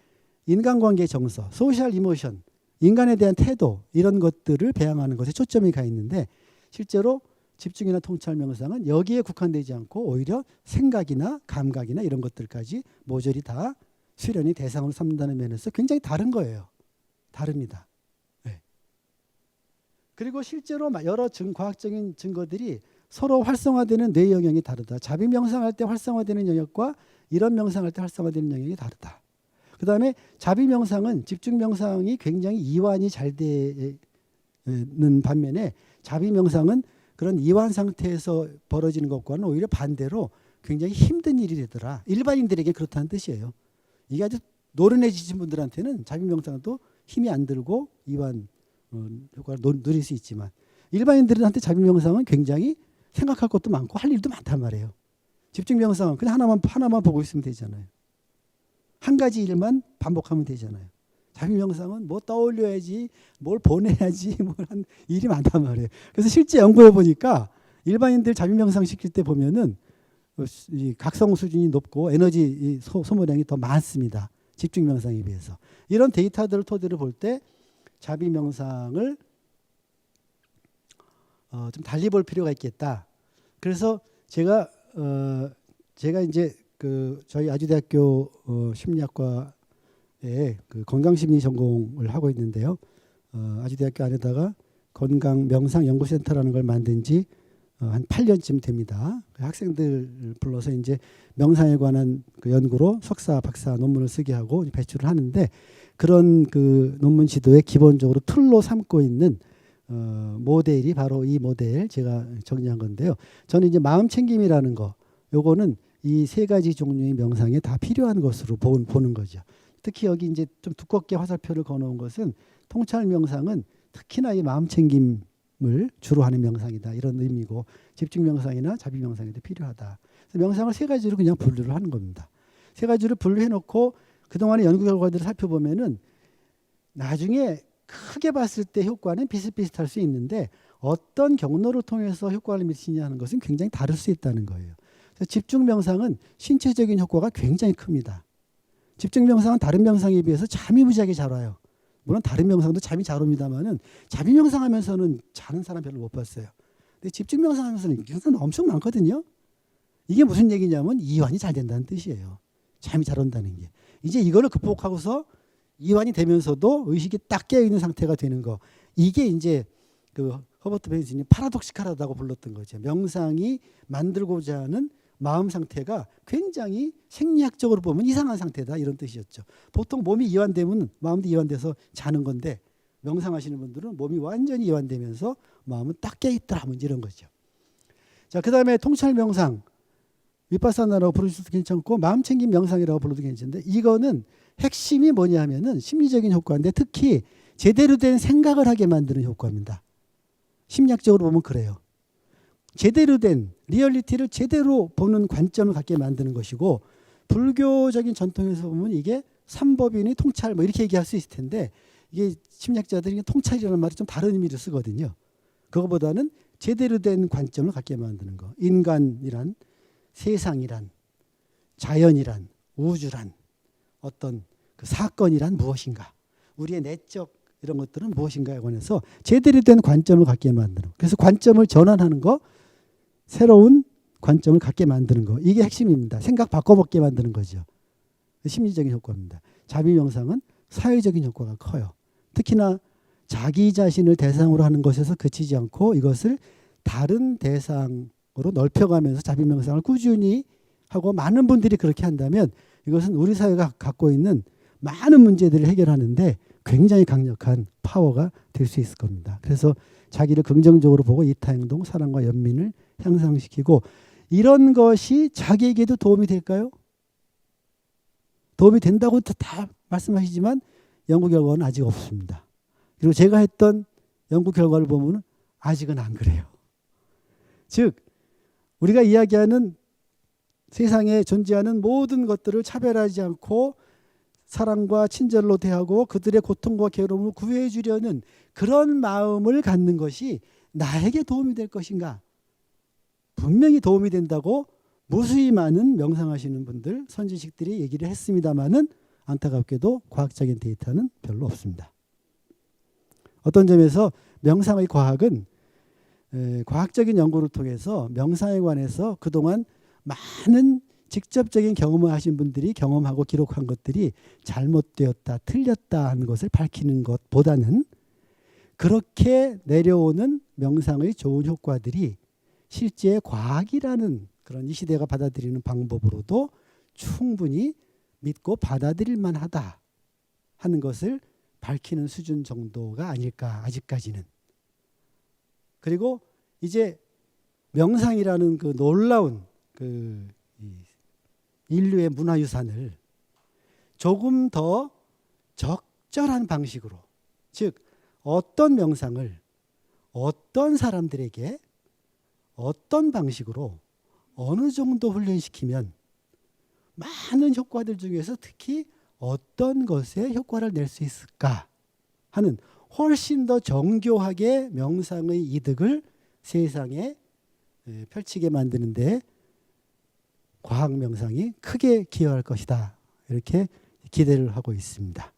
인간관계 정서, 소셜 이모션, 인간에 대한 태도 이런 것들을 배양하는 것에 초점이 가 있는데 실제로 집중이나 통찰 명상은 여기에 국한되지 않고 오히려 생각이나 감각이나 이런 것들까지 모조리 다 수련이 대상으로 삼는다는 면에서 굉장히 다른 거예요. 다릅니다. 네. 그리고 실제로 여러 과학적인 증거들이 서로 활성화되는 뇌 영역이 다르다. 자비 명상할 때 활성화되는 영역과 이런 명상할 때 활성화되는 영역이 다르다. 그 다음에 자비 명상은 집중 명상이 굉장히 이완이 잘 되는 반면에 자비 명상은 그런 이완 상태에서 벌어지는 것과는 오히려 반대로 굉장히 힘든 일이 되더라. 일반인들에게 그렇다는 뜻이에요. 이게 아주 노련해지신 분들한테는 자비 명상은 또 힘이 안 들고 이완 효과를 누릴 수 있지만 일반인들한테 자비 명상은 굉장히 생각할 것도 많고 할 일도 많단 말이에요. 집중 명상은 그냥 하나만 보고 있으면 되잖아요. 한 가지 일만 반복하면 되잖아요. 자비 명상은 뭐 떠올려야지, 뭘 보내야지, 뭘 한 일이 많단 말이에요. 그래서 실제 연구해 보니까 일반인들 자비 명상 시킬 때 보면은 이 각성 수준이 높고 에너지 소모량이 더 많습니다. 집중 명상에 비해서. 이런 데이터들을 토대로 볼 때 자비 명상을 좀 달리 볼 필요가 있겠다. 그래서 제가 이제 그 저희 아주대학교 심리학과에 그 건강심리 전공을 하고 있는데요. 아주대학교 안에다가 건강 명상 연구센터라는 걸 만든 지 한 8년쯤 됩니다. 그 학생들 불러서 이제 명상에 관한 그 연구로 석사, 박사 논문을 쓰게 하고 배출을 하는데 그런 그 논문 지도에 기본적으로 틀로 삼고 있는 모델이 바로 이 모델 제가 정리한 건데요. 저는 이제 마음 챙김이라는 거, 요거는 이 세 가지 종류의 명상에 다 필요한 것으로 보는 거죠. 특히 여기 이제 좀 두껍게 화살표를 그어놓은 것은 통찰 명상은 특히나 이 마음 챙김을 주로 하는 명상이다 이런 의미고, 집중 명상이나 자비 명상에도 필요하다. 그래서 명상을 세 가지로 그냥 분류를 하는 겁니다. 세 가지를 분류해놓고 그동안의 연구 결과들을 살펴보면은 나중에 크게 봤을 때 효과는 비슷비슷할 수 있는데 어떤 경로를 통해서 효과를 미치냐 하는 것은 굉장히 다를 수 있다는 거예요. 그래서 집중 명상은 신체적인 효과가 굉장히 큽니다. 집중 명상은 다른 명상에 비해서 잠이 무지하게 잘 와요. 물론 다른 명상도 잠이 잘 옵니다만은 자비 명상하면서는 자는 사람 별로 못 봤어요. 근데 집중 명상하면서는 이건 엄청 많거든요. 이게 무슨 얘기냐면 이완이 잘 된다는 뜻이에요. 잠이 잘 온다는 게. 이제 이거를 극복하고서 이완이 되면서도 의식이 딱 깨어있는 상태가 되는 거. 이게 이제 그 허버트 벤슨이 파라독시칼하다고 불렀던 거죠. 명상이 만들고자 하는 마음 상태가 굉장히 생리학적으로 보면 이상한 상태다 이런 뜻이었죠. 보통 몸이 이완되면 마음도 이완돼서 자는 건데 명상하시는 분들은 몸이 완전히 이완되면서 마음은 딱 깨있더라 뭐 이런 거죠. 자, 그다음에 통찰 명상, 위파사나라고 부르셔도 괜찮고 마음 챙김 명상이라고 불러도 괜찮은데 이거는 핵심이 뭐냐 하면은 심리적인 효과인데 특히 제대로 된 생각을 하게 만드는 효과입니다. 심리학적으로 보면 그래요. 제대로 된 리얼리티를 제대로 보는 관점을 갖게 만드는 것이고, 불교적인 전통에서 보면 이게 삼법인의 통찰 뭐 이렇게 얘기할 수 있을 텐데 이게 심리학자들이 통찰이라는 말이 좀 다른 의미를 쓰거든요. 그거보다는 제대로 된 관점을 갖게 만드는 거. 인간이란, 세상이란, 자연이란, 우주란, 어떤 그 사건이란 무엇인가, 우리의 내적 이런 것들은 무엇인가에 관해서 제대로 된 관점을 갖게 만드는 거. 그래서 관점을 전환하는 거, 새로운 관점을 갖게 만드는 거, 이게 핵심입니다. 생각 바꿔먹게 만드는 거죠. 심리적인 효과입니다. 자비 명상은 사회적인 효과가 커요. 특히나 자기 자신을 대상으로 하는 것에서 그치지 않고 이것을 다른 대상으로 넓혀가면서 자비 명상을 꾸준히 하고 많은 분들이 그렇게 한다면 이것은 우리 사회가 갖고 있는 많은 문제들을 해결하는데 굉장히 강력한 파워가 될 수 있을 겁니다. 그래서 자기를 긍정적으로 보고 이타행동, 사랑과 연민을 향상시키고, 이런 것이 자기에게도 도움이 될까요? 도움이 된다고 다 말씀하시지만 연구 결과는 아직 없습니다. 그리고 제가 했던 연구 결과를 보면 아직은 안 그래요. 즉 우리가 이야기하는 세상에 존재하는 모든 것들을 차별하지 않고 사랑과 친절로 대하고 그들의 고통과 괴로움을 구해 주려는 그런 마음을 갖는 것이 나에게 도움이 될 것인가? 분명히 도움이 된다고 무수히 많은 명상하시는 분들, 선지식들이 얘기를 했습니다마는 안타깝게도 과학적인 데이터는 별로 없습니다. 어떤 점에서 명상의 과학은 과학적인 연구를 통해서 명상에 관해서 그동안 많은 직접적인 경험을 하신 분들이 경험하고 기록한 것들이 잘못되었다, 틀렸다 하는 것을 밝히는 것보다는 그렇게 내려오는 명상의 좋은 효과들이 실제 과학이라는 그런 이 시대가 받아들이는 방법으로도 충분히 믿고 받아들일 만하다 하는 것을 밝히는 수준 정도가 아닐까, 아직까지는. 그리고 이제 명상이라는 그 놀라운 그 인류의 문화유산을 조금 더 적절한 방식으로, 즉 어떤 명상을 어떤 사람들에게 어떤 방식으로 어느 정도 훈련시키면 많은 효과들 중에서 특히 어떤 것에 효과를 낼 수 있을까 하는 훨씬 더 정교하게 명상의 이득을 세상에 펼치게 만드는 데 과학 명상이 크게 기여할 것이다. 이렇게 기대를 하고 있습니다.